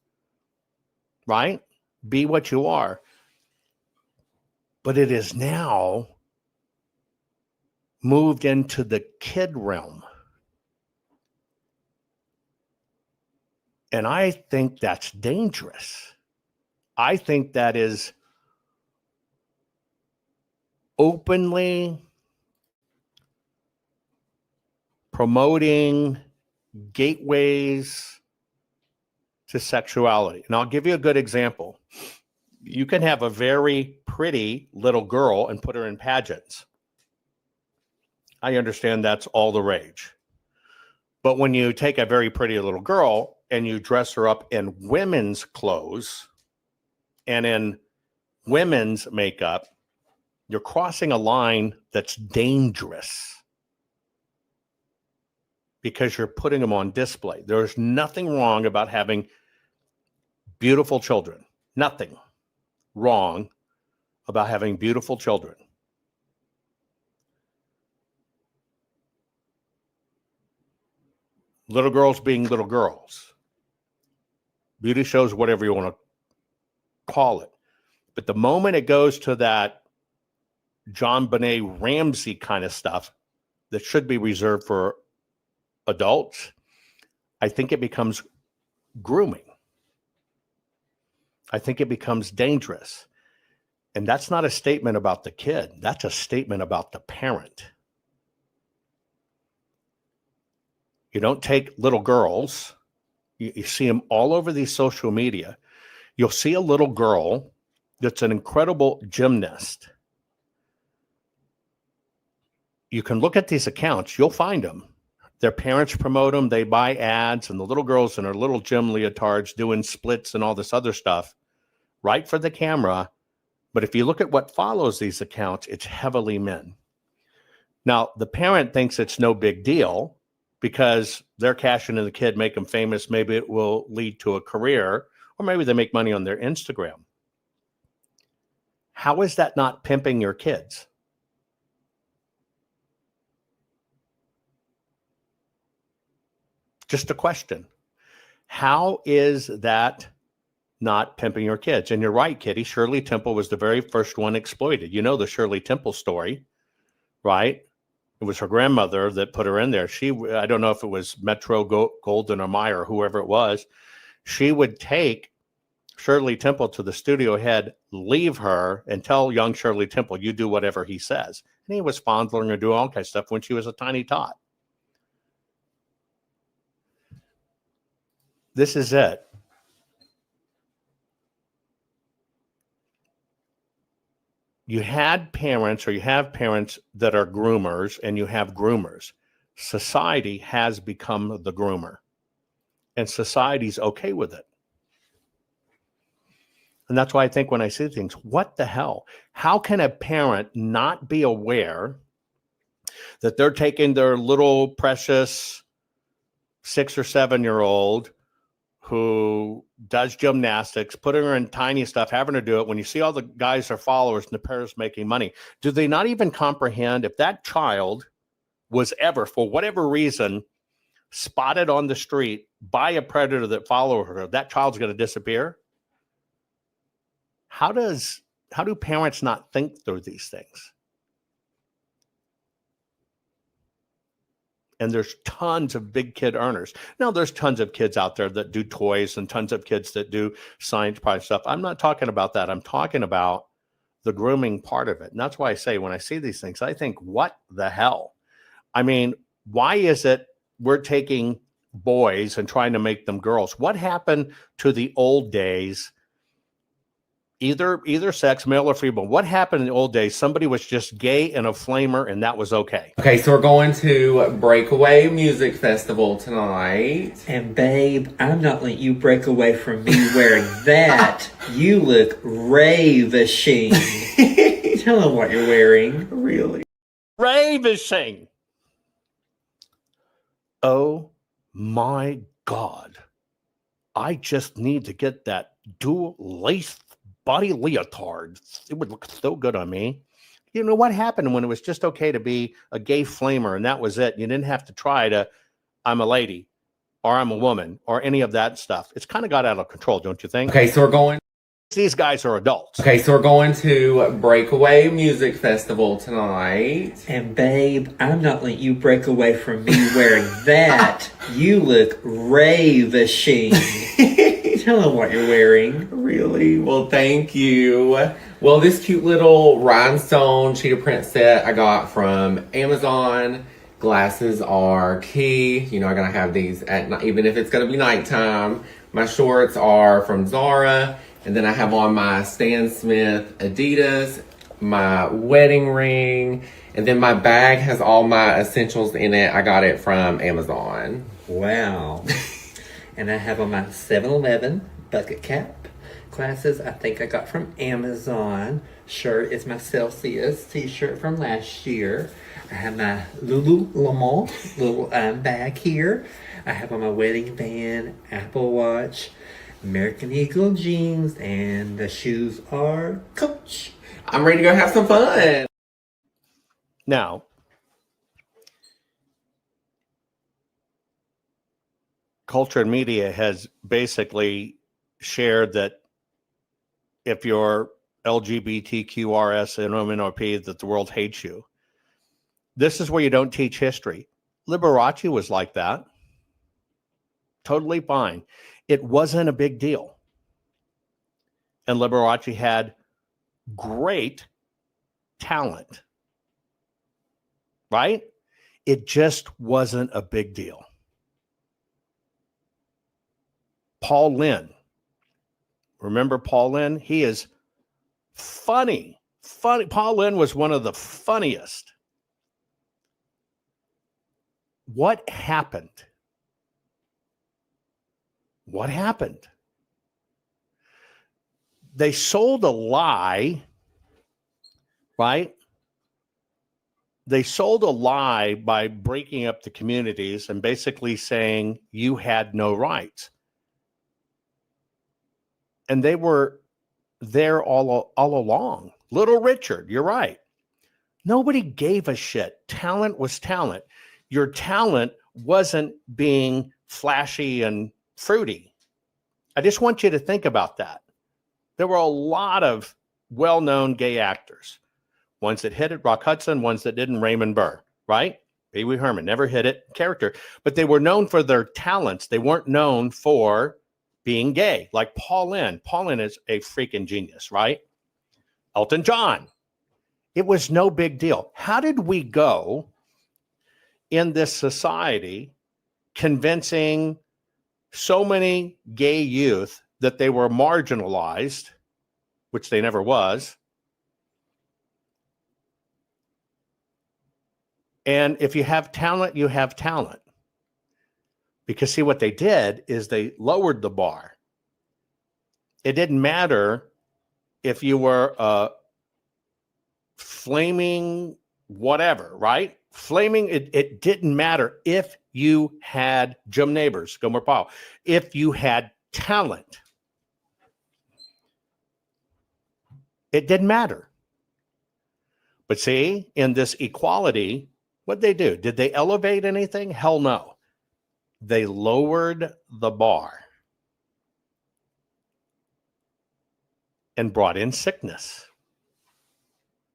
right? Be what you are. But it is now moved into the kid realm. And I think that's dangerous. I think that is openly promoting gateways to sexuality. And I'll give you a good example. You can have a very pretty little girl and put her in pageants. I understand that's all the rage. But when you take a very pretty little girl and you dress her up in women's clothes and in women's makeup, you're crossing a line that's dangerous because you're putting them on display. There's nothing wrong about having beautiful children. Nothing wrong about having beautiful children. Little girls being little girls. Beauty shows, whatever you want to call it. But the moment it goes to that John Benet Ramsey kind of stuff that should be reserved for adults, I think it becomes grooming. I think it becomes dangerous. And that's not a statement about the kid. That's a statement about the parent. You don't take little girls. You see them all over these social media. You'll see a little girl that's an incredible gymnast. You can look at these accounts. You'll find them. Their parents promote them. They buy ads, and the little girls in her little gym leotards doing splits and all this other stuff, right for the camera. But if you look at what follows these accounts, it's heavily men. Now, the parent thinks it's no big deal because they're cashing in the kid, make them famous. Maybe it will lead to a career, or maybe they make money on their Instagram. How is that not pimping your kids? Just a question. How is that not pimping your kids? And you're right, Kitty. Shirley Temple was the very first one exploited. You know the Shirley Temple story, right? It was her grandmother that put her in there. I don't know if it was Metro Golden or Meyer, whoever it was. She would take Shirley Temple to the studio head, leave her, and tell young Shirley Temple, you do whatever he says. And he was fondling her, doing all kinds of stuff when she was a tiny tot. This is it. You have parents that are groomers, and you have groomers. Society has become the groomer, and society's okay with it. And that's why I think when I see things, what the hell? How can a parent not be aware that they're taking their little precious 6 or 7-year-old who does gymnastics, putting her in tiny stuff, having her do it when you see all the guys are followers and the parents making money? Do they not even comprehend if that child was ever, for whatever reason, spotted on the street by a predator that followed her, that child's going to disappear? How do parents not think through these things? And there's tons of big kid earners. Now, there's tons of kids out there that do toys and tons of kids that do science project stuff. I'm not talking about that. I'm talking about the grooming part of it. And that's why I say when I see these things, I think, what the hell? I mean, why is it we're taking boys and trying to make them girls? What happened to the old days? Either sex, male or female. What happened in the old days? Somebody was just gay and a flamer, and that was okay. Okay, so we're going to Breakaway Music Festival tonight. And babe, I'm not letting you break away from me wearing that. You look ravishing. Tell them what you're wearing. Really? Ravishing. Oh my God. I just need to get that dual lace body leotard. It would look so good on me. You know what happened when it was just okay to be a gay flamer and that was it? You didn't have to try to, I'm a lady or I'm a woman or any of that stuff. It's kind of got out of control, don't you think? Okay, so we're going. These guys are adults. Okay, so we're going to Breakaway Music Festival tonight. And babe, I'm not letting you break away from me wearing that. You look ravishing. Tell them what you're wearing. Really? Well, thank you. Well, this cute little rhinestone cheetah print set I got from Amazon. Glasses are key. You know, I gotta have these at night, even if it's gonna be nighttime. My shorts are from Zara. And then I have on my Stan Smith Adidas, my wedding ring, and then my bag has all my essentials in it. I got it from Amazon. Wow. And I have on my 7-Eleven bucket cap. Glasses I think I got from Amazon. Shirt is my Celsius t-shirt from last year. I have my Lululemon little bag here. I have on my wedding band, Apple Watch, American Eagle jeans, and the shoes are Coach. I'm ready to go have some fun. Now, culture and media has basically shared that if you're LGBTQRS and MNRP, that the world hates you. This is where you don't teach history. Liberace was like that. Totally fine. It wasn't a big deal. And Liberace had great talent, right? It just wasn't a big deal. Paul Lynde. Remember Paul Lynde? He is funny. Paul Lynde was one of the funniest. What happened? What happened? They sold a lie, right? They sold a lie by breaking up the communities and basically saying you had no rights. And they were there all along. Little Richard, you're right. Nobody gave a shit. Talent was talent. Your talent wasn't being flashy and fruity. I just want you to think about that. There were a lot of well-known gay actors. Ones that hit it, Rock Hudson, ones that didn't, Raymond Burr, right? Pee Wee Herman, never hit it, character. But they were known for their talents. They weren't known for being gay. Like Paul Lynde. Paul Lynde is a freaking genius, right? Elton John. It was no big deal. How did we go in this society convincing so many gay youth that they were marginalized, which they never was? And if you have talent, you have talent. Because see, what they did is they lowered the bar. It didn't matter if you were a flaming whatever, right? Flaming, it didn't matter if you had Jim Neighbors, Gomer Pyle, if you had talent. It didn't matter. But see, in this equality, what'd they do? Did they elevate anything? Hell no. They lowered the bar and brought in sickness.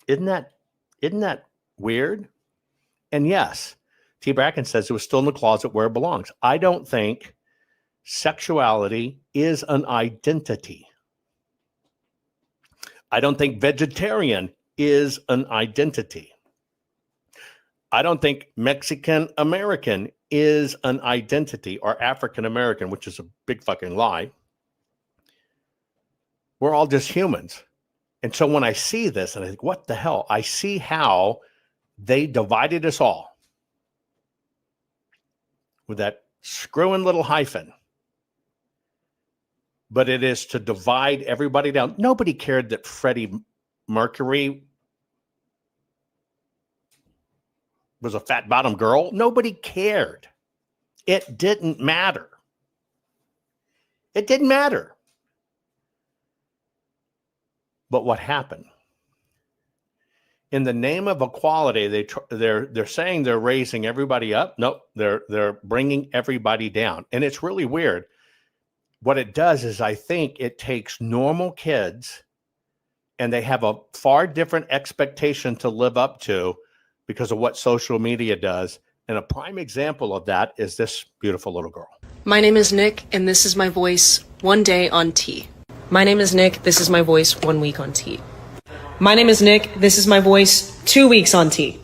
Isn't that weird? And yes, T. Bracken says it was still in the closet where it belongs. I don't think sexuality is an identity. I don't think vegetarian is an identity. I don't think Mexican American is an identity, or African American, which is a big fucking lie. We're all just humans. And so when I see this and I think, what the hell? I see how they divided us all with that screwing little hyphen. But it is to divide everybody down. Nobody cared that Freddie Mercury was a fat bottom girl. Nobody cared. It didn't matter. It didn't matter. But what happened? In the name of equality, they're saying they're raising everybody up. No, they're bringing everybody down. And it's really weird. What it does is I think it takes normal kids and they have a far different expectation to live up to because of what social media does. And a prime example of that is this beautiful little girl. My name is Nick, and this is my voice one day on T. My name is Nick, this is my voice 1 week on T. My name is Nick, this is my voice 2 weeks on T.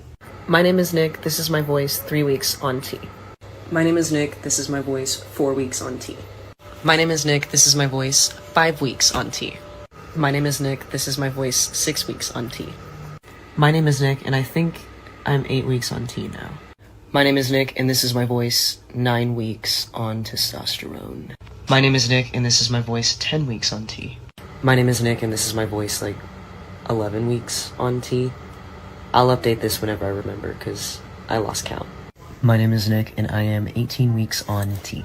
My name is Nick, this is my voice 3 weeks on T. My name is Nick, this is my voice 4 weeks on T. My name is Nick, this is my voice 5 weeks on T. My name is Nick, this is my voice 6 weeks on T. My name is Nick, and I think I'm 8 weeks on T now. My name is Nick, and this is my voice 9 weeks on testosterone. My name is Nick, and this is my voice 10 weeks on T. My name is Nick, and this is my voice 11 weeks on T. I'll update this whenever I remember, because I lost count. My name is Nick, and I am 18 weeks on T.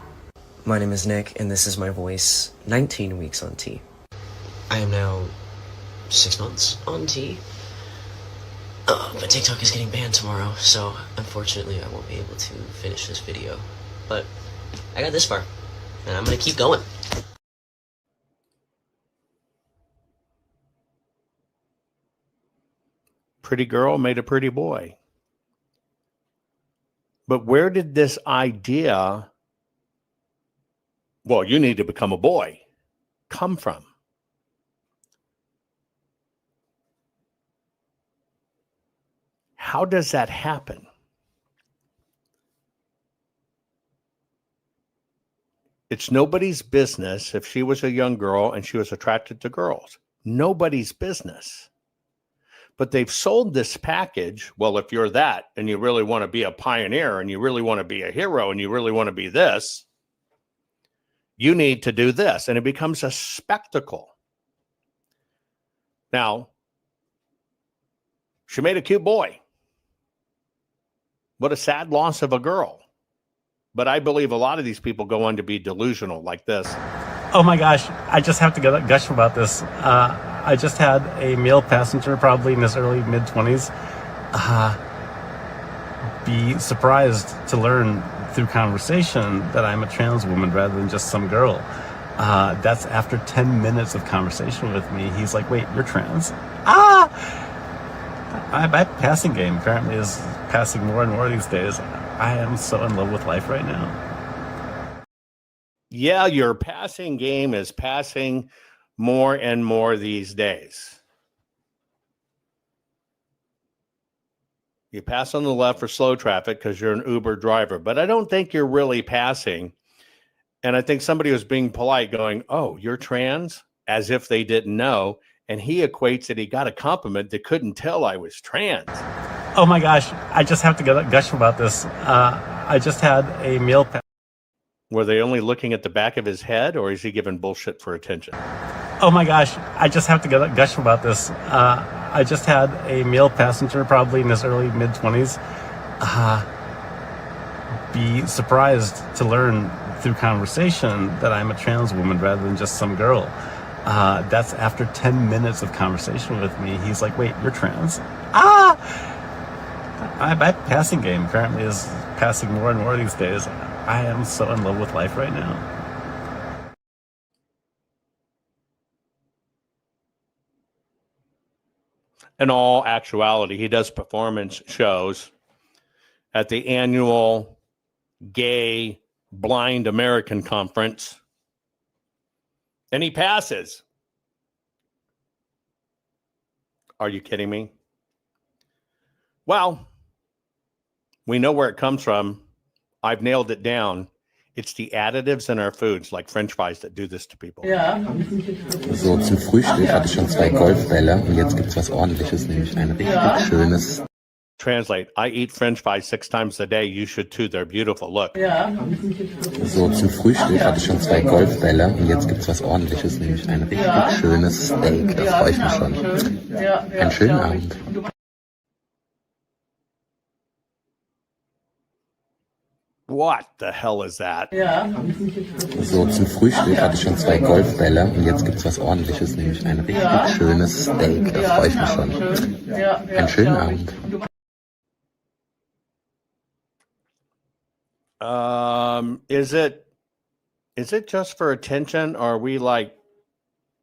My name is Nick, and this is my voice 19 weeks on T. I am now 6 months on T. But TikTok is getting banned tomorrow, so unfortunately I won't be able to finish this video. But I got this far, and I'm gonna keep going. Pretty girl made a pretty boy. But where did this idea, well, you need to become a boy, come from? How does that happen? It's nobody's business if she was a young girl and she was attracted to girls. Nobody's business. But they've sold this package. Well, if you're that and you really want to be a pioneer and you really want to be a hero and you really want to be this, you need to do this. And it becomes a spectacle. Now, she made a cute boy. What a sad loss of a girl. But I believe a lot of these people go on to be delusional like this. Oh my gosh, I just have to gush about this. I just had a male passenger, probably in his early mid-20s, be surprised to learn through conversation that I'm a trans woman rather than just some girl. That's after 10 minutes of conversation with me. He's like, wait, you're trans? My passing game apparently is passing more and more these days. I am so in love with life right now. Yeah, your passing game is passing more and more these days. You pass on the left for slow traffic because you're an Uber driver, but I don't think you're really passing. And I think somebody was being polite going, oh, you're trans? As if they didn't know. And he equates that he got a compliment that couldn't tell I was trans. Oh my gosh, I just have to gush about this. I just had a meal pass. Were they only looking at the back of his head, or is he giving bullshit for attention? Oh my gosh, I just have to gush about this. I just had a male passenger, probably in his early mid-20s, be surprised to learn through conversation that I'm a trans woman rather than just some girl. That's after 10 minutes of conversation with me. He's like, wait, you're trans? My passing game apparently is passing more and more these days. I am so in love with life right now. In all actuality, he does performance shows at the annual Gay Blind American Conference, and he passes. Are you kidding me? Well, we know where it comes from. I've nailed it down. It's the additives in our foods, like French fries, that do this to people. So, zum Frühstück hatte ich schon 2 Golfbälle und jetzt gibt's was Ordentliches, nämlich ein richtig schönes. Translate, I eat French fries 6 times a day. You should too. They're beautiful. Look. So, zum Frühstück hatte ich schon 2 Golfbälle und jetzt gibt's was Ordentliches, nämlich ein richtig schönes Steak. Da freue ich mich schon. Einen schönen Abend. What the hell is that? So, zum Frühstück hatte ich schon 2 Golfbälle und jetzt gibt's was Ordentliches, nämlich ein richtig schönes Steak. Da freue ich mich schon. Einen schönen Abend. Is it just for attention, or are we like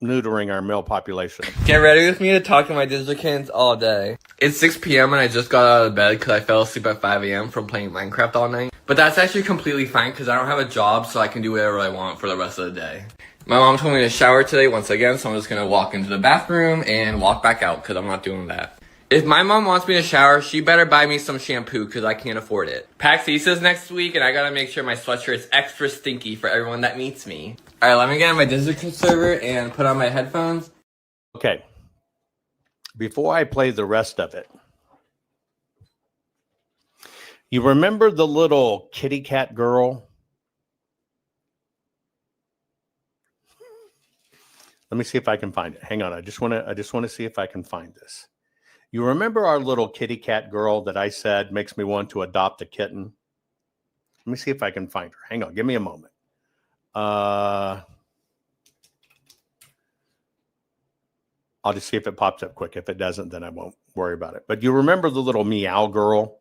neutering our male population? Get ready with me to talk to my Digikins all day. It's 6 p.m. and I just got out of bed because I fell asleep at 5 a.m. from playing Minecraft all night. But that's actually completely fine because I don't have a job, so I can do whatever I want for the rest of the day. My mom told me to shower today once again, so I'm just going to walk into the bathroom and walk back out because I'm not doing that. If my mom wants me to shower, she better buy me some shampoo because I can't afford it. PAX East is next week, and I gotta make sure my sweatshirt's extra stinky for everyone that meets me. Alright, let me get on my Discord server and put on my headphones. Okay. Before I play the rest of it, you remember the little kitty cat girl? Let me see if I can find it. Hang on. I just want to see if I can find this. You remember our little kitty cat girl that I said makes me want to adopt a kitten? Let me see if I can find her. Hang on. Give me a moment. I'll just see if it pops up quick. If it doesn't, then I won't worry about it. But you remember the little meow girl?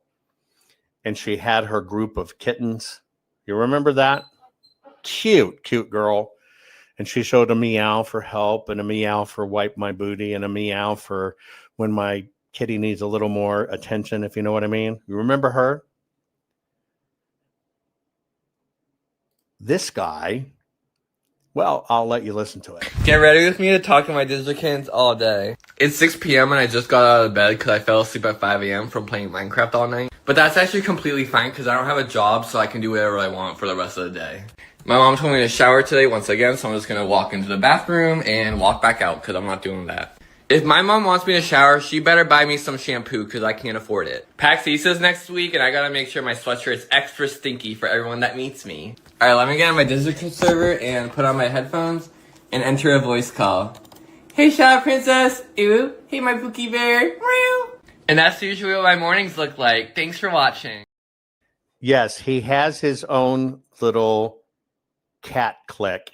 And she had her group of kittens. You remember that? Cute, cute girl. And she showed a meow for help, and a meow for wipe my booty, and a meow for when my kitty needs a little more attention, if you know what I mean. You remember her? This guy, well, I'll let you listen to it. Get ready with me to talk to my Digikins all day. It's 6 p.m. and I just got out of bed because I fell asleep at 5 a.m. from playing Minecraft all night. But that's actually completely fine because I don't have a job, so I can do whatever I want for the rest of the day. My mom told me to shower today once again, so I'm just going to walk into the bathroom and walk back out because I'm not doing that. If my mom wants me to shower, she better buy me some shampoo because I can't afford it. PAX East is next week, and I gotta make sure my sweatshirt's extra stinky for everyone that meets me. Alright, let me get on my Discord server and put on my headphones and enter a voice call. Hey, Shadow Princess! Ooh, hey, my Pookie Bear! Meow. And that's usually what my mornings look like. Thanks for watching. Yes, he has his own little cat clique.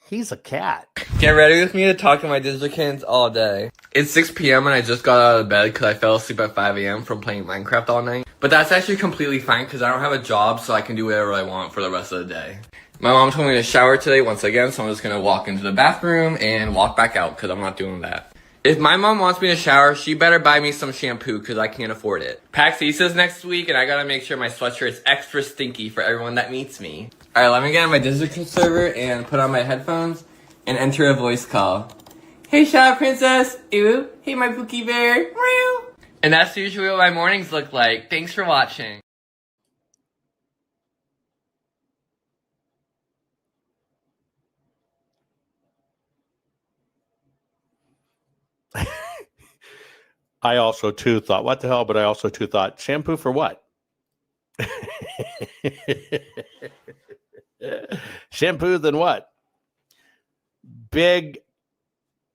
He's a cat. Get ready with me to talk to my Digikins all day. It's 6 p.m. and I just got out of bed because I fell asleep at 5 a.m. from playing Minecraft all night. But But that's actually completely fine because I don't have a job, so I can do whatever I want for the rest of the day. My mom told me to shower today once again, so I'm just going to walk into the bathroom and walk back out because I'm not doing that. If my mom wants me to shower, she better buy me some shampoo because I can't afford it. PAX East is next week, and I gotta make sure my sweatshirt is extra stinky for everyone that meets me. Alright, let me get on my digital server and put on my headphones and enter a voice call. Hey, Shadow Princess! Ooh, hey, my Pookie Bear! Meow. And that's usually what my mornings look like. Thanks for watching. I also too thought, what the hell? But I also too thought, shampoo for what? Shampoo than what? Big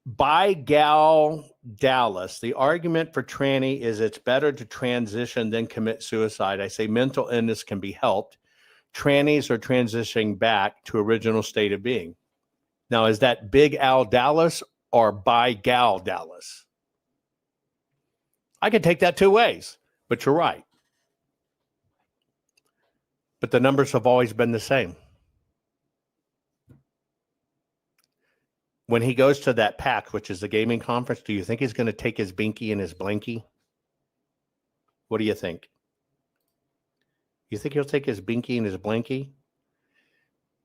by gal Dallas. The argument for tranny is it's better to transition than commit suicide. I say mental illness can be helped. Trannies are transitioning back to original state of being. Now, is that Big Al Dallas or by gal Dallas? I could take that two ways, but you're right. But the numbers have always been the same. When he goes to that PAX, which is the gaming conference, do you think he's going to take his binky and his blankie? What do you think? You think he'll take his binky and his blankie?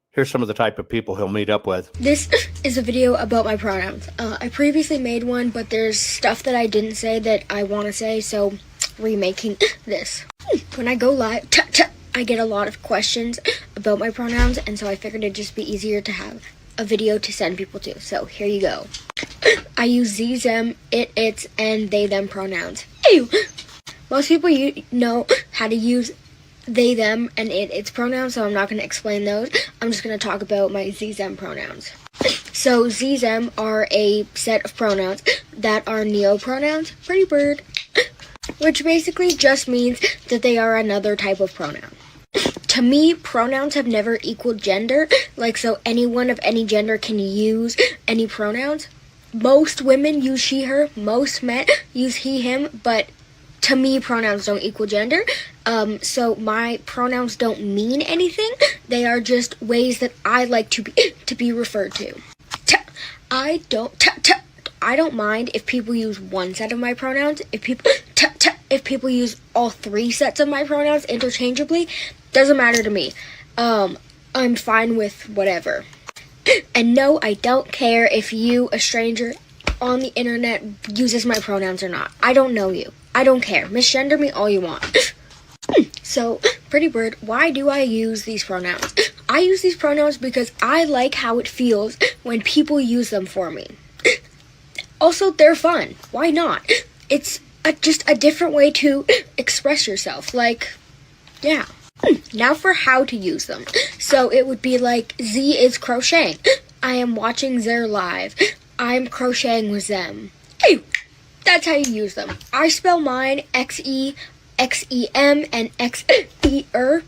Here's some of the type of people he'll meet up with. This is a video about my pronouns. I previously made one, but there's stuff that I didn't say that I want to say, so remaking this. When I go live, I get a lot of questions about my pronouns, and so I figured it'd just be easier to have a video to send people to. So here you go. I use ze, them, it, its, and they, them pronouns. Ew. Most people know how to use they, them, and it, its pronouns, so I'm not going to explain those. I'm just going to talk about my ze, them pronouns. So ze, them are a set of pronouns that are neo-pronouns, pretty bird, which basically just means that they are another type of pronoun. To me, pronouns have never equaled gender, like so anyone of any gender can use any pronouns. Most women use she, her, most men use he, him, but to me, pronouns don't equal gender. So my pronouns don't mean anything. They are just ways that I like to be referred to. I don't mind if people use one set of my pronouns. If people use all three sets of my pronouns interchangeably, doesn't matter to me. I'm fine with whatever. And no, I don't care if you, a stranger on the internet, uses my pronouns or not. I don't know you. I don't care. Misgender me all you want. So, pretty bird, why do I use these pronouns? I use these pronouns because I like how it feels when people use them for me. Also, they're fun. Why not? It's just a different way to express yourself. Like, yeah. Now for how to use them. So it would be like, Z is crocheting. I am watching their live. I'm crocheting with them. Hey, that's how you use them. I spell mine X-E, X-E-M, and X-E-R.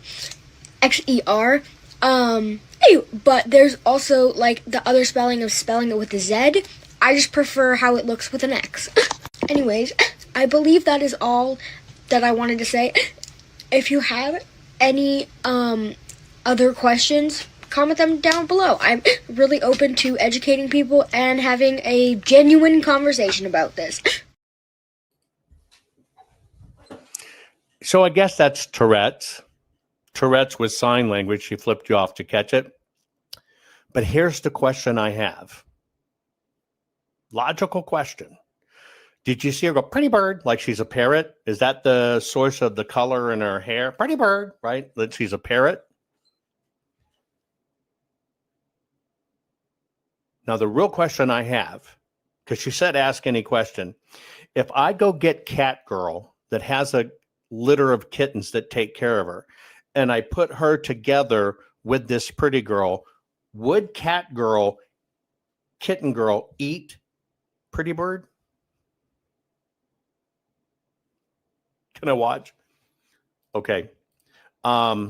X-E-R. But there's also, like, the other spelling of spelling it with a Z. I just prefer how it looks with an X. Anyways, I believe that is all that I wanted to say. If you have any other questions, comment them down below. I'm really open to educating people and having a genuine conversation about this. So I guess that's Tourette's. Tourette's with sign language. She flipped you off to catch it. But here's the question I have. Logical question. Did you see her go, pretty bird, like she's a parrot? Is that the source of the color in her hair? Pretty bird, right? That she's a parrot? Now, the real question I have, because she said ask any question. If I go get Cat Girl that has a litter of kittens that take care of her, and I put her together with this pretty girl, would Cat Girl, Kitten Girl eat Pretty Bird? Can I watch? Okay. By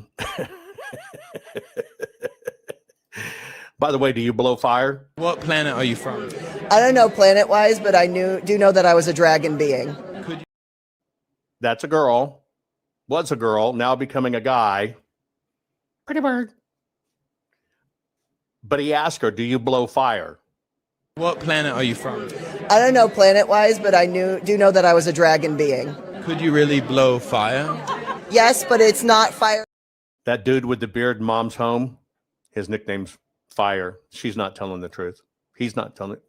the way, do you blow fire? What planet are you from? I don't know planet-wise, but I do know that I was a dragon being. That's a girl. was a girl, now becoming a guy. Pretty bird. But he asked her, do you blow fire? What planet are you from? I don't know planet-wise, but I do know that I was a dragon being. Could you really blow fire? Yes, but it's not fire. That dude with the beard in Mom's home, his nickname's Fire. She's not telling the truth. He's not telling it.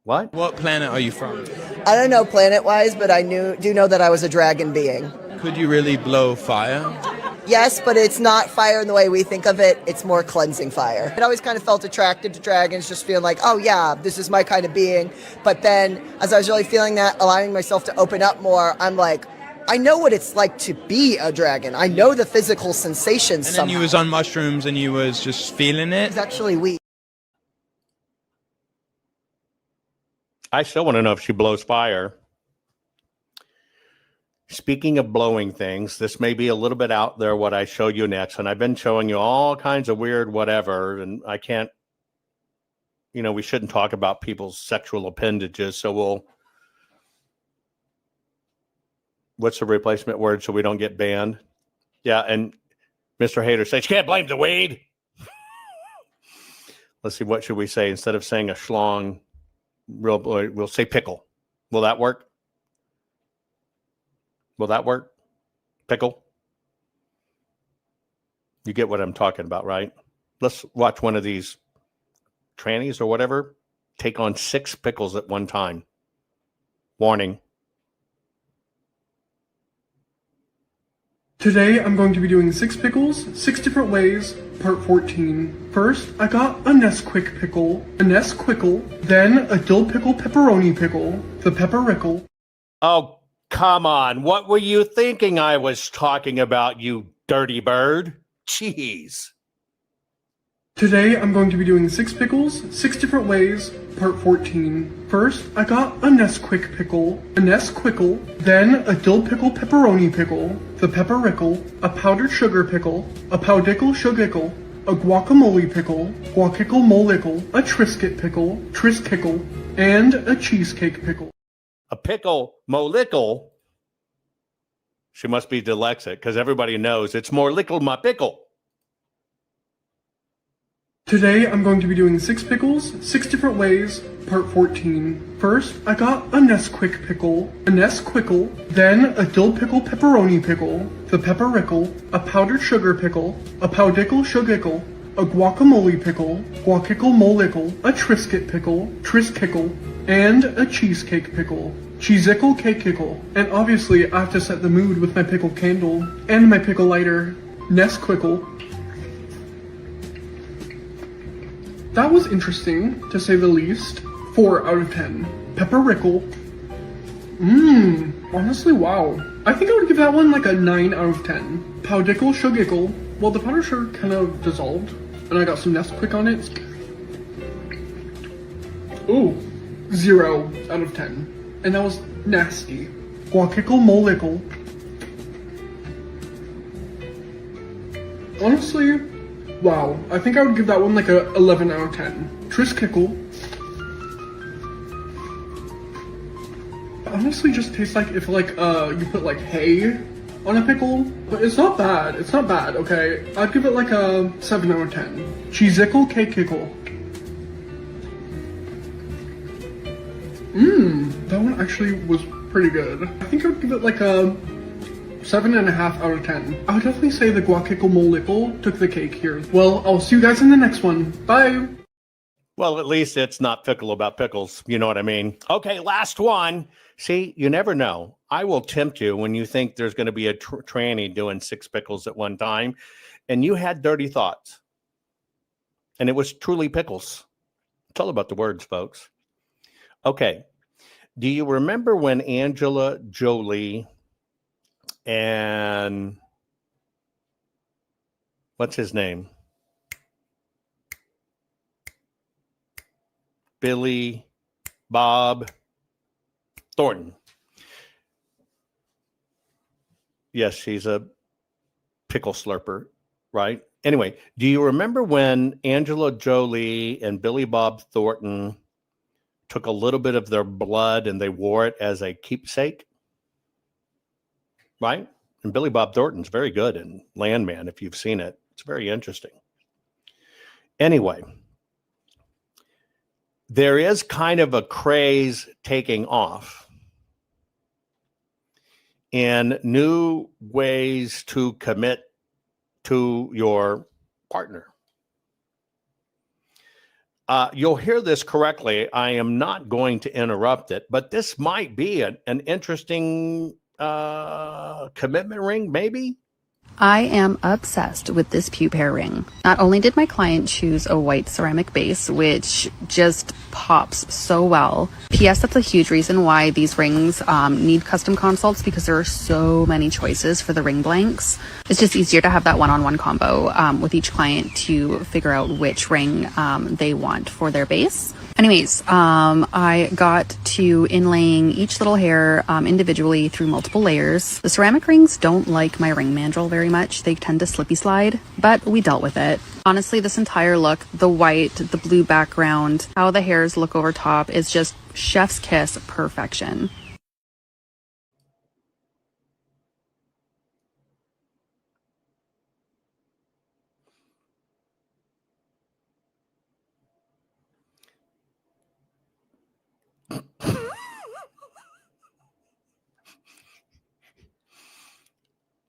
What? What planet are you from? I don't know planet-wise, but I do know that I was a dragon being. Could you really blow fire? Yes, but it's not fire in the way we think of it. It's more cleansing fire. I always kind of felt attracted to dragons, just feeling like, oh yeah, this is my kind of being. But then, as I was really feeling that, allowing myself to open up more, I'm like, I know what it's like to be a dragon. I know the physical sensations. And then you was on mushrooms and you was just feeling it? It's actually weak. I still want to know if she blows fire. Speaking of blowing things, this may be a little bit out there what I show you next. And I've been showing you all kinds of weird whatever. And I can't, we shouldn't talk about people's sexual appendages. So what's the replacement word so we don't get banned? Yeah, and Mr. Hater says, you can't blame the weed. Let's see, what should we say? Instead of saying a schlong, we'll say pickle. Will that work? Will that work? Pickle? You get what I'm talking about, right? Let's watch one of these trannies or whatever take on 6 pickles at one time. Warning. Today I'm going to be doing 6 pickles, 6 different ways, part 14. First, I got a Nesquik pickle, a Nesquickle, then a dill pickle pepperoni pickle, the Pepperickle. Oh, come on. What were you thinking I was talking about, you dirty bird? Jeez. Today I'm going to be doing 6 pickles, 6 different ways, part 14. First, I got a Nesquik pickle, a Nesquickle, then a dill pickle pepperoni pickle, the Pepperickle, a powdered sugar pickle, a Powdickle Sugickle, a guacamole pickle, Guacickle Molickle, a Triscuit pickle, Triskickle, and a cheesecake pickle. A pickle molickle? She must be dyslexic because everybody knows it's more lickle my pickle. Today I'm going to be doing 6 pickles, 6 different ways, part 14. First, I got a Nesquik pickle, a Nesquickle, then a dill pickle pepperoni pickle, the Pepperickle, a powdered sugar pickle, a Powdickle Sugickle, a guacamole pickle, Guacickle Molickle, a Triscuit pickle, Triskickle, and a cheesecake pickle, Cheesickle Cakekickle. And obviously I have to set the mood with my pickle candle and my pickle lighter, Nesquickle. That was interesting, to say the least. 4 out of 10. Pepperickle. Honestly, wow. I think I would give that one like a 9 out of 10. Powdickle Sugickle. Well, the powdered sugar kind of dissolved, and I got some Nesquik on it. Ooh, 0 out of 10. And that was nasty. Guacickle Molickle. Honestly, wow, I think I would give that one like a 11 out of 10. Triskickle. Honestly just tastes like if you put like hay on a pickle, but it's not bad. It's not bad, okay? I'd give it like a 7 out of 10. Cheesickle Cakekickle. That one actually was pretty good. I think I would give it like a 7.5 out of 10. I would definitely say the Guacickle Molickle took the cake here. Well, I'll see you guys in the next one. Bye! Well, at least it's not pickle about pickles. You know what I mean? Okay, last one. See, you never know. I will tempt you when you think there's going to be a tranny doing 6 pickles at one time, and you had dirty thoughts. And it was truly pickles. It's all about the words, folks. Okay. Do you remember when Angela Jolie and what's his name? Billy Bob Thornton. Yes, she's a pickle slurper, right? Anyway, do you remember when Angela Jolie and Billy Bob Thornton took a little bit of their blood and they wore it as a keepsake? Right? And Billy Bob Thornton's very good in Landman, if you've seen it. It's very interesting. Anyway, there is kind of a craze taking off in new ways to commit to your partner. You'll hear this correctly. I am not going to interrupt it, but this might be an interesting commitment ring, maybe. I am obsessed with this pube hair ring. Not only did my client choose a white ceramic base, which just pops so well. P.S. That's a huge reason why these rings need custom consults, because there are so many choices for the ring blanks. It's just easier to have that one-on-one combo with each client to figure out which ring they want for their base. Anyways, I got to inlaying each little hair individually through multiple layers. The ceramic rings don't like my ring mandrel very much. They tend to slippy slide, but we dealt with it. Honestly, this entire look, the white, the blue background, how the hairs look over top is just chef's kiss perfection.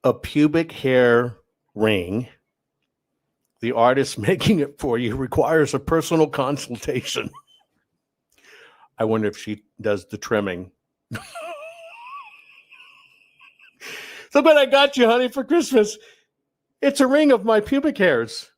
A pubic hair ring, the artist making it for you, requires a personal consultation. I wonder if she does the trimming. So, but I got you, honey, for Christmas. It's a ring of my pubic hairs.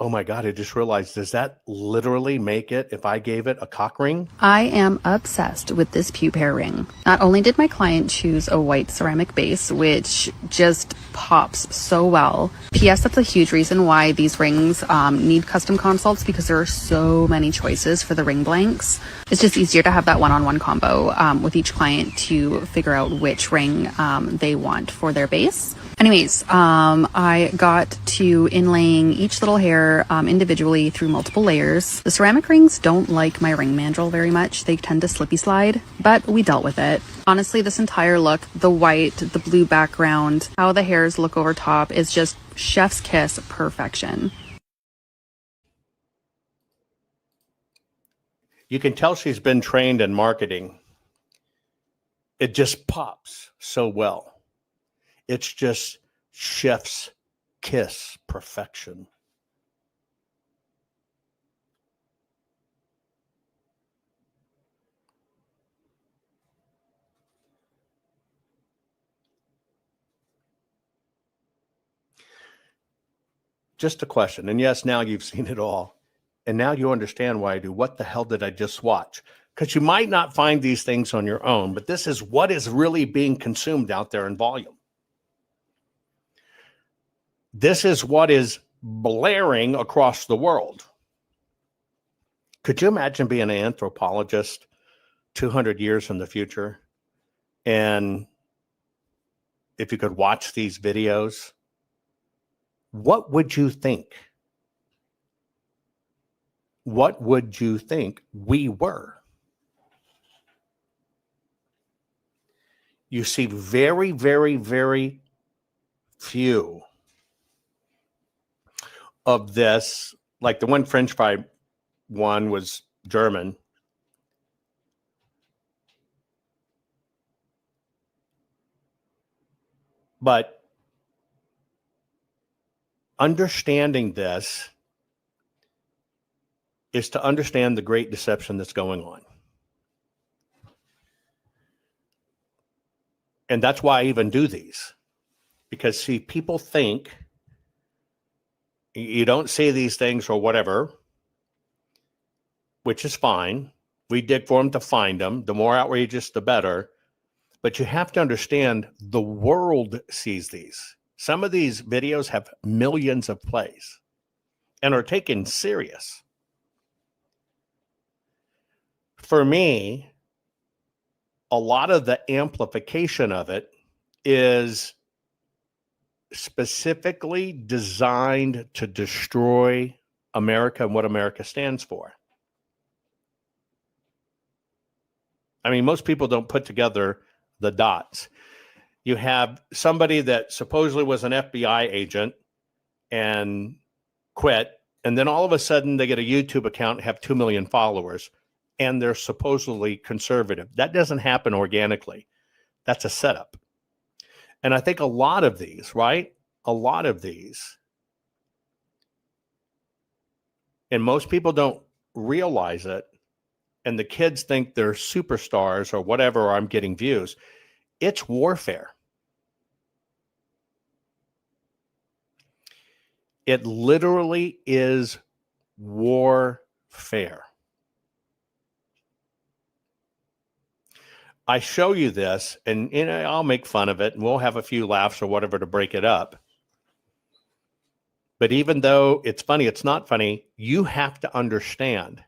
Oh my God, I just realized, does that literally make it if I gave it a cock ring? I am obsessed with this pube hair ring. Not only did my client choose a white ceramic base, which just pops so well. P.S. That's a huge reason why these rings need custom consults, because there are so many choices for the ring blanks. It's just easier to have that one-on-one combo with each client to figure out which ring they want for their base. Anyways, I got to inlaying each little hair individually through multiple layers. The ceramic rings don't like my ring mandrel very much. They tend to slippy slide, but we dealt with it. Honestly, this entire look, the white, the blue background, how the hairs look over top is just chef's kiss perfection. You can tell she's been trained in marketing. It just pops so well. It's just chef's kiss perfection. Just a question. And yes, now you've seen it all. And now you understand why I do. What the hell did I just watch? Because you might not find these things on your own, but this is what is really being consumed out there in volume. This is what is blaring across the world. Could you imagine being an anthropologist 200 years in the future? And if you could watch these videos, what would you think? What would you think we were? You see very, very, very few of this. Like the one French fry one was German. But understanding this is to understand the great deception that's going on. And that's why I even do these. Because, see, people think you don't see these things or whatever, which is fine. We dig for them to find them. The more outrageous, the better. But you have to understand the world sees these. Some of these videos have millions of plays and are taken serious. For me, a lot of the amplification of it is specifically designed to destroy America and what America stands for. I mean, most people don't put together the dots. You have somebody that supposedly was an FBI agent and quit, and then all of a sudden they get a YouTube account and have 2 million followers, and they're supposedly conservative. That doesn't happen organically. That's a setup. And I think a lot of these, right? A lot of these, and most people don't realize it, and the kids think they're superstars or whatever, or I'm getting views. It's warfare. It literally is warfare. I show you this, and I'll make fun of it, and we'll have a few laughs or whatever to break it up. But even though it's funny, it's not funny, you have to understand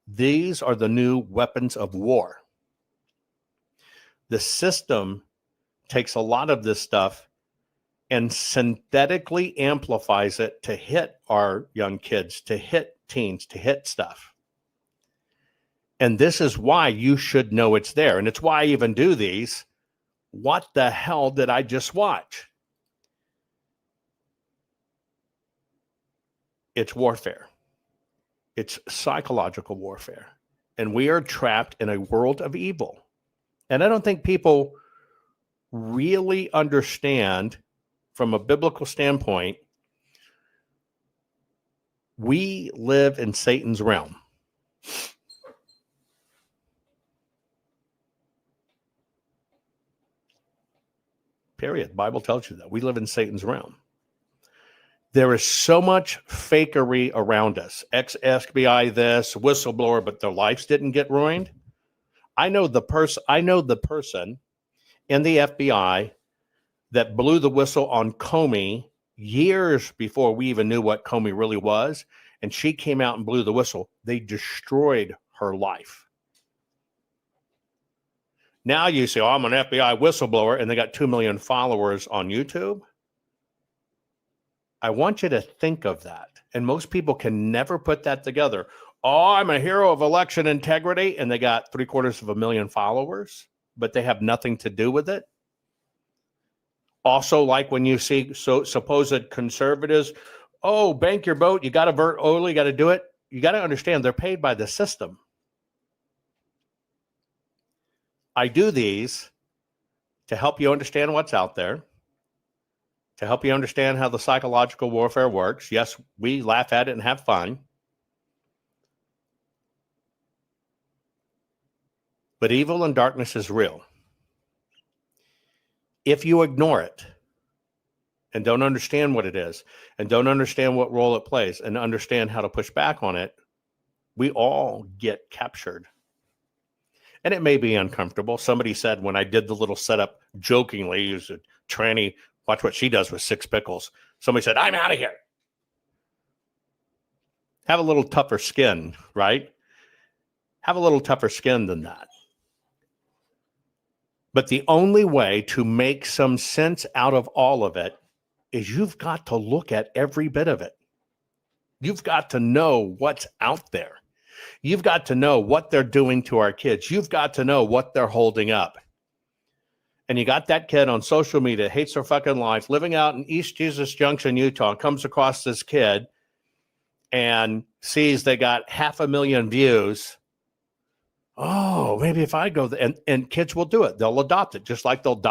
these are the new weapons of war. The system takes a lot of this stuff and synthetically amplifies it to hit our young kids, to hit teens, to hit stuff. And this is why you should know it's there. And it's why I even do these. What the hell did I just watch? It's warfare. It's psychological warfare. And we are trapped in a world of evil. And I don't think people really understand from a biblical standpoint, we live in Satan's realm. Period. The Bible tells you that. We live in Satan's realm. There is so much fakery around us. Ex-FBI this, whistleblower, but their lives didn't get ruined. I know the person in the FBI that blew the whistle on Comey years before we even knew what Comey really was, and she came out and blew the whistle. They destroyed her life. Now you say, oh, I'm an FBI whistleblower, and they got 2 million followers on YouTube. I want you to think of that. And most people can never put that together. Oh, I'm a hero of election integrity, and they got 750,000 followers, but they have nothing to do with it. Also, like when you see supposed conservatives, oh, bank your vote, you got to vote early, you got to do it. You got to understand they're paid by the system. I do these to help you understand what's out there, to help you understand how the psychological warfare works. Yes, we laugh at it and have fun. But evil and darkness is real. If you ignore it and don't understand what it is and don't understand what role it plays and understand how to push back on it, we all get captured. And it may be uncomfortable. Somebody said when I did the little setup jokingly, use a tranny, watch what she does with 6 pickles. Somebody said, I'm out of here. Have a little tougher skin, right? Have a little tougher skin than that. But the only way to make some sense out of all of it is you've got to look at every bit of it. You've got to know what's out there. You've got to know what they're doing to our kids. You've got to know what they're holding up. And you got that kid on social media, hates their fucking life, living out in East Jesus Junction, Utah, comes across this kid and sees they got 500,000 views. Oh, maybe if I go there, and kids will do it. They'll adopt it, just like they'll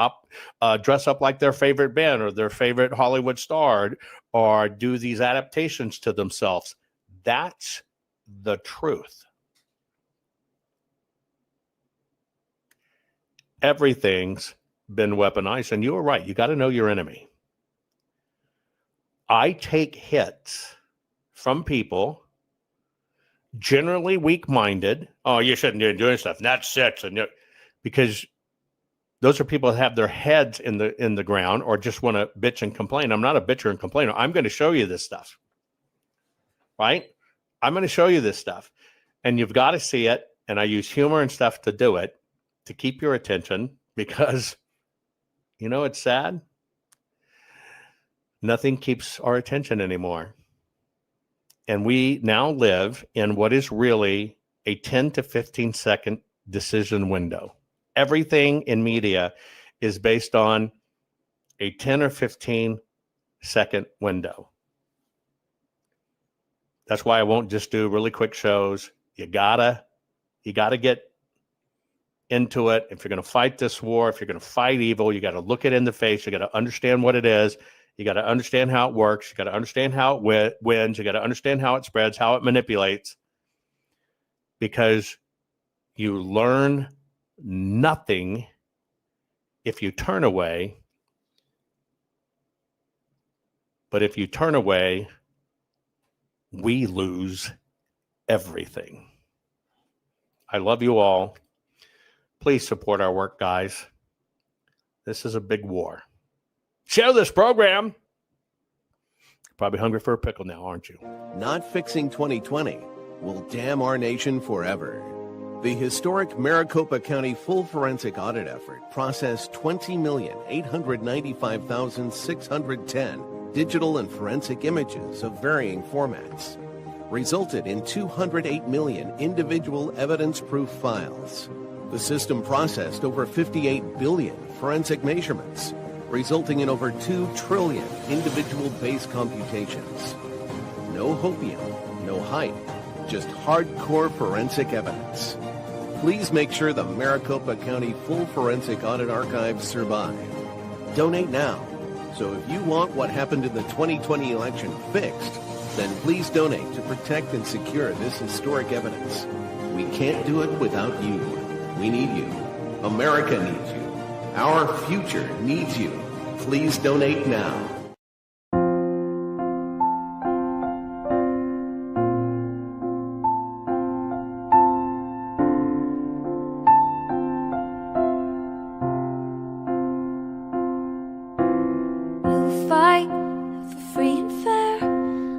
dress up like their favorite band or their favorite Hollywood star, or do these adaptations to themselves. That's the truth. Everything's been weaponized, and you were right. You got to know your enemy. I take hits from people generally weak-minded. Oh, you shouldn't be doing stuff. That's sex, and because those are people that have their heads in the ground or just want to bitch and complain. I'm not a bitcher and complainer. I'm going to show you this stuff, right? I'm going to show you this stuff, and you've got to see it. And I use humor and stuff to do it, to keep your attention, because it's sad. Nothing keeps our attention anymore. And we now live in what is really a 10 to 15 second decision window. Everything in media is based on a 10 or 15 second window. That's why I won't just do really quick shows. You gotta get into it. If you're going to fight this war, if you're going to fight evil, you got to look it in the face. You got to understand what it is. You got to understand how it works. You got to understand how it wins. You got to understand how it spreads, how it manipulates, because you learn nothing if you turn away. But if you turn away, we lose everything. I love you all. Please support our work, guys. This is a big war. Share this program. Probably hungry for a pickle now, aren't you? Not fixing 2020 will damn our nation forever. The historic Maricopa County full forensic audit effort processed 20,895,610 digital and forensic images of varying formats, resulted in 208 million individual evidence-proof files. The system processed over 58 billion forensic measurements, resulting in over 2 trillion individual base computations. No hopium, no hype, just hardcore forensic evidence. Please make sure the Maricopa County Full Forensic Audit Archives survive. Donate now. So if you want what happened in the 2020 election fixed, then please donate to protect and secure this historic evidence. We can't do it without you. We need you. America needs you. Our future needs you. Please donate now. You fight for free and fair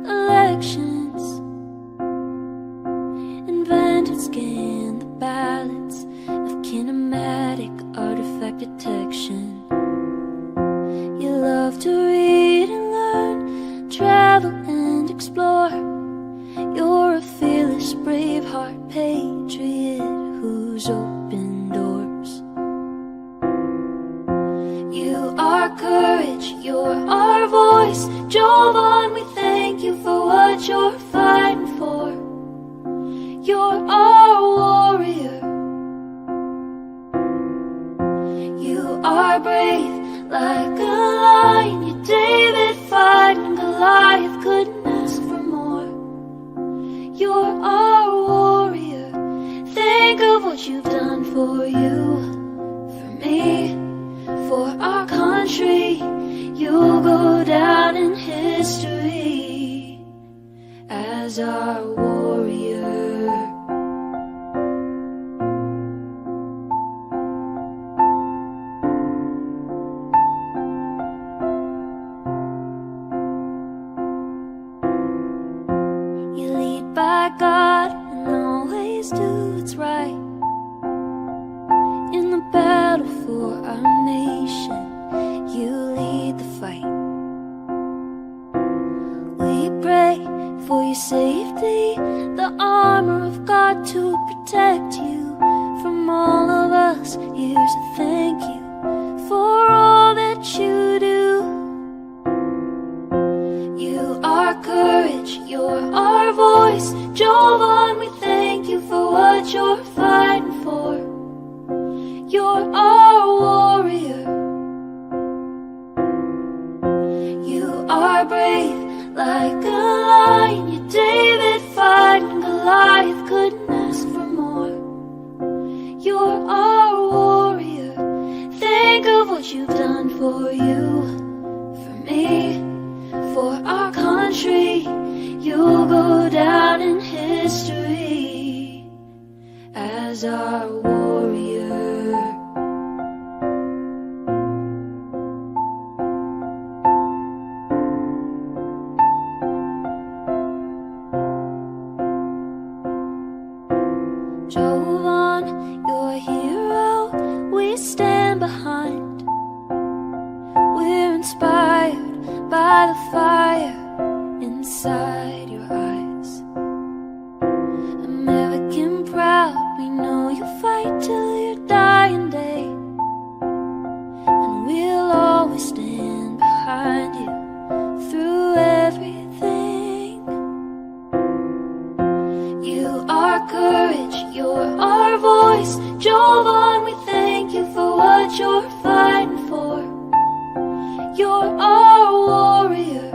elections, invented scan the ballots of kinematic artifact detection. You love to read and learn, travel and explore. You're a fearless, brave-heart patriot who's opened doors. You are courage, you're our voice. Jovan, we thank you for what you're fighting for. You're our warrior. You are brave like a lion. You're David fighting Goliath, couldn't ask for more. You're our warrior. Think of what you've done for you, for me, for our country. You'll go down in history as our warrior. You lead by God and always do what's right. In the battle for our nation, you lead the fight. We pray for your safety, the armor of God to protect you from all of us. Here's a thank you for all that you do. You are courage, you're our voice. Jovan, we thank you for what you're fighting for. You're our warrior. You are brave like a lion. You're David fighting Goliath, couldn't ask for more. You're our warrior. Think of what you've done for you, for me, for our country. You'll go down in history as our warrior. Jovan, you're a hero we stand behind. We're inspired by the fire inside your eyes. American proud, we know you'll fight till your dying day. behind you through everything. You are courage, you're our voice. Jovan, we thank you for what you're fighting for. You're our warrior.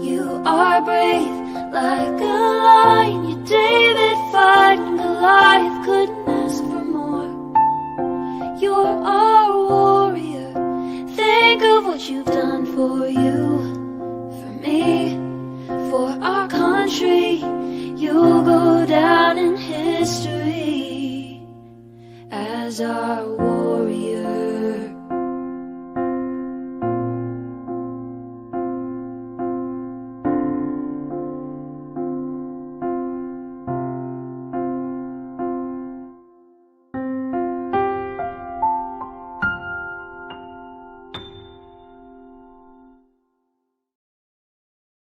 You are brave like a lion. You're David fighting Goliath, couldn't ask for more. You're our warrior. Think of what you've done for you.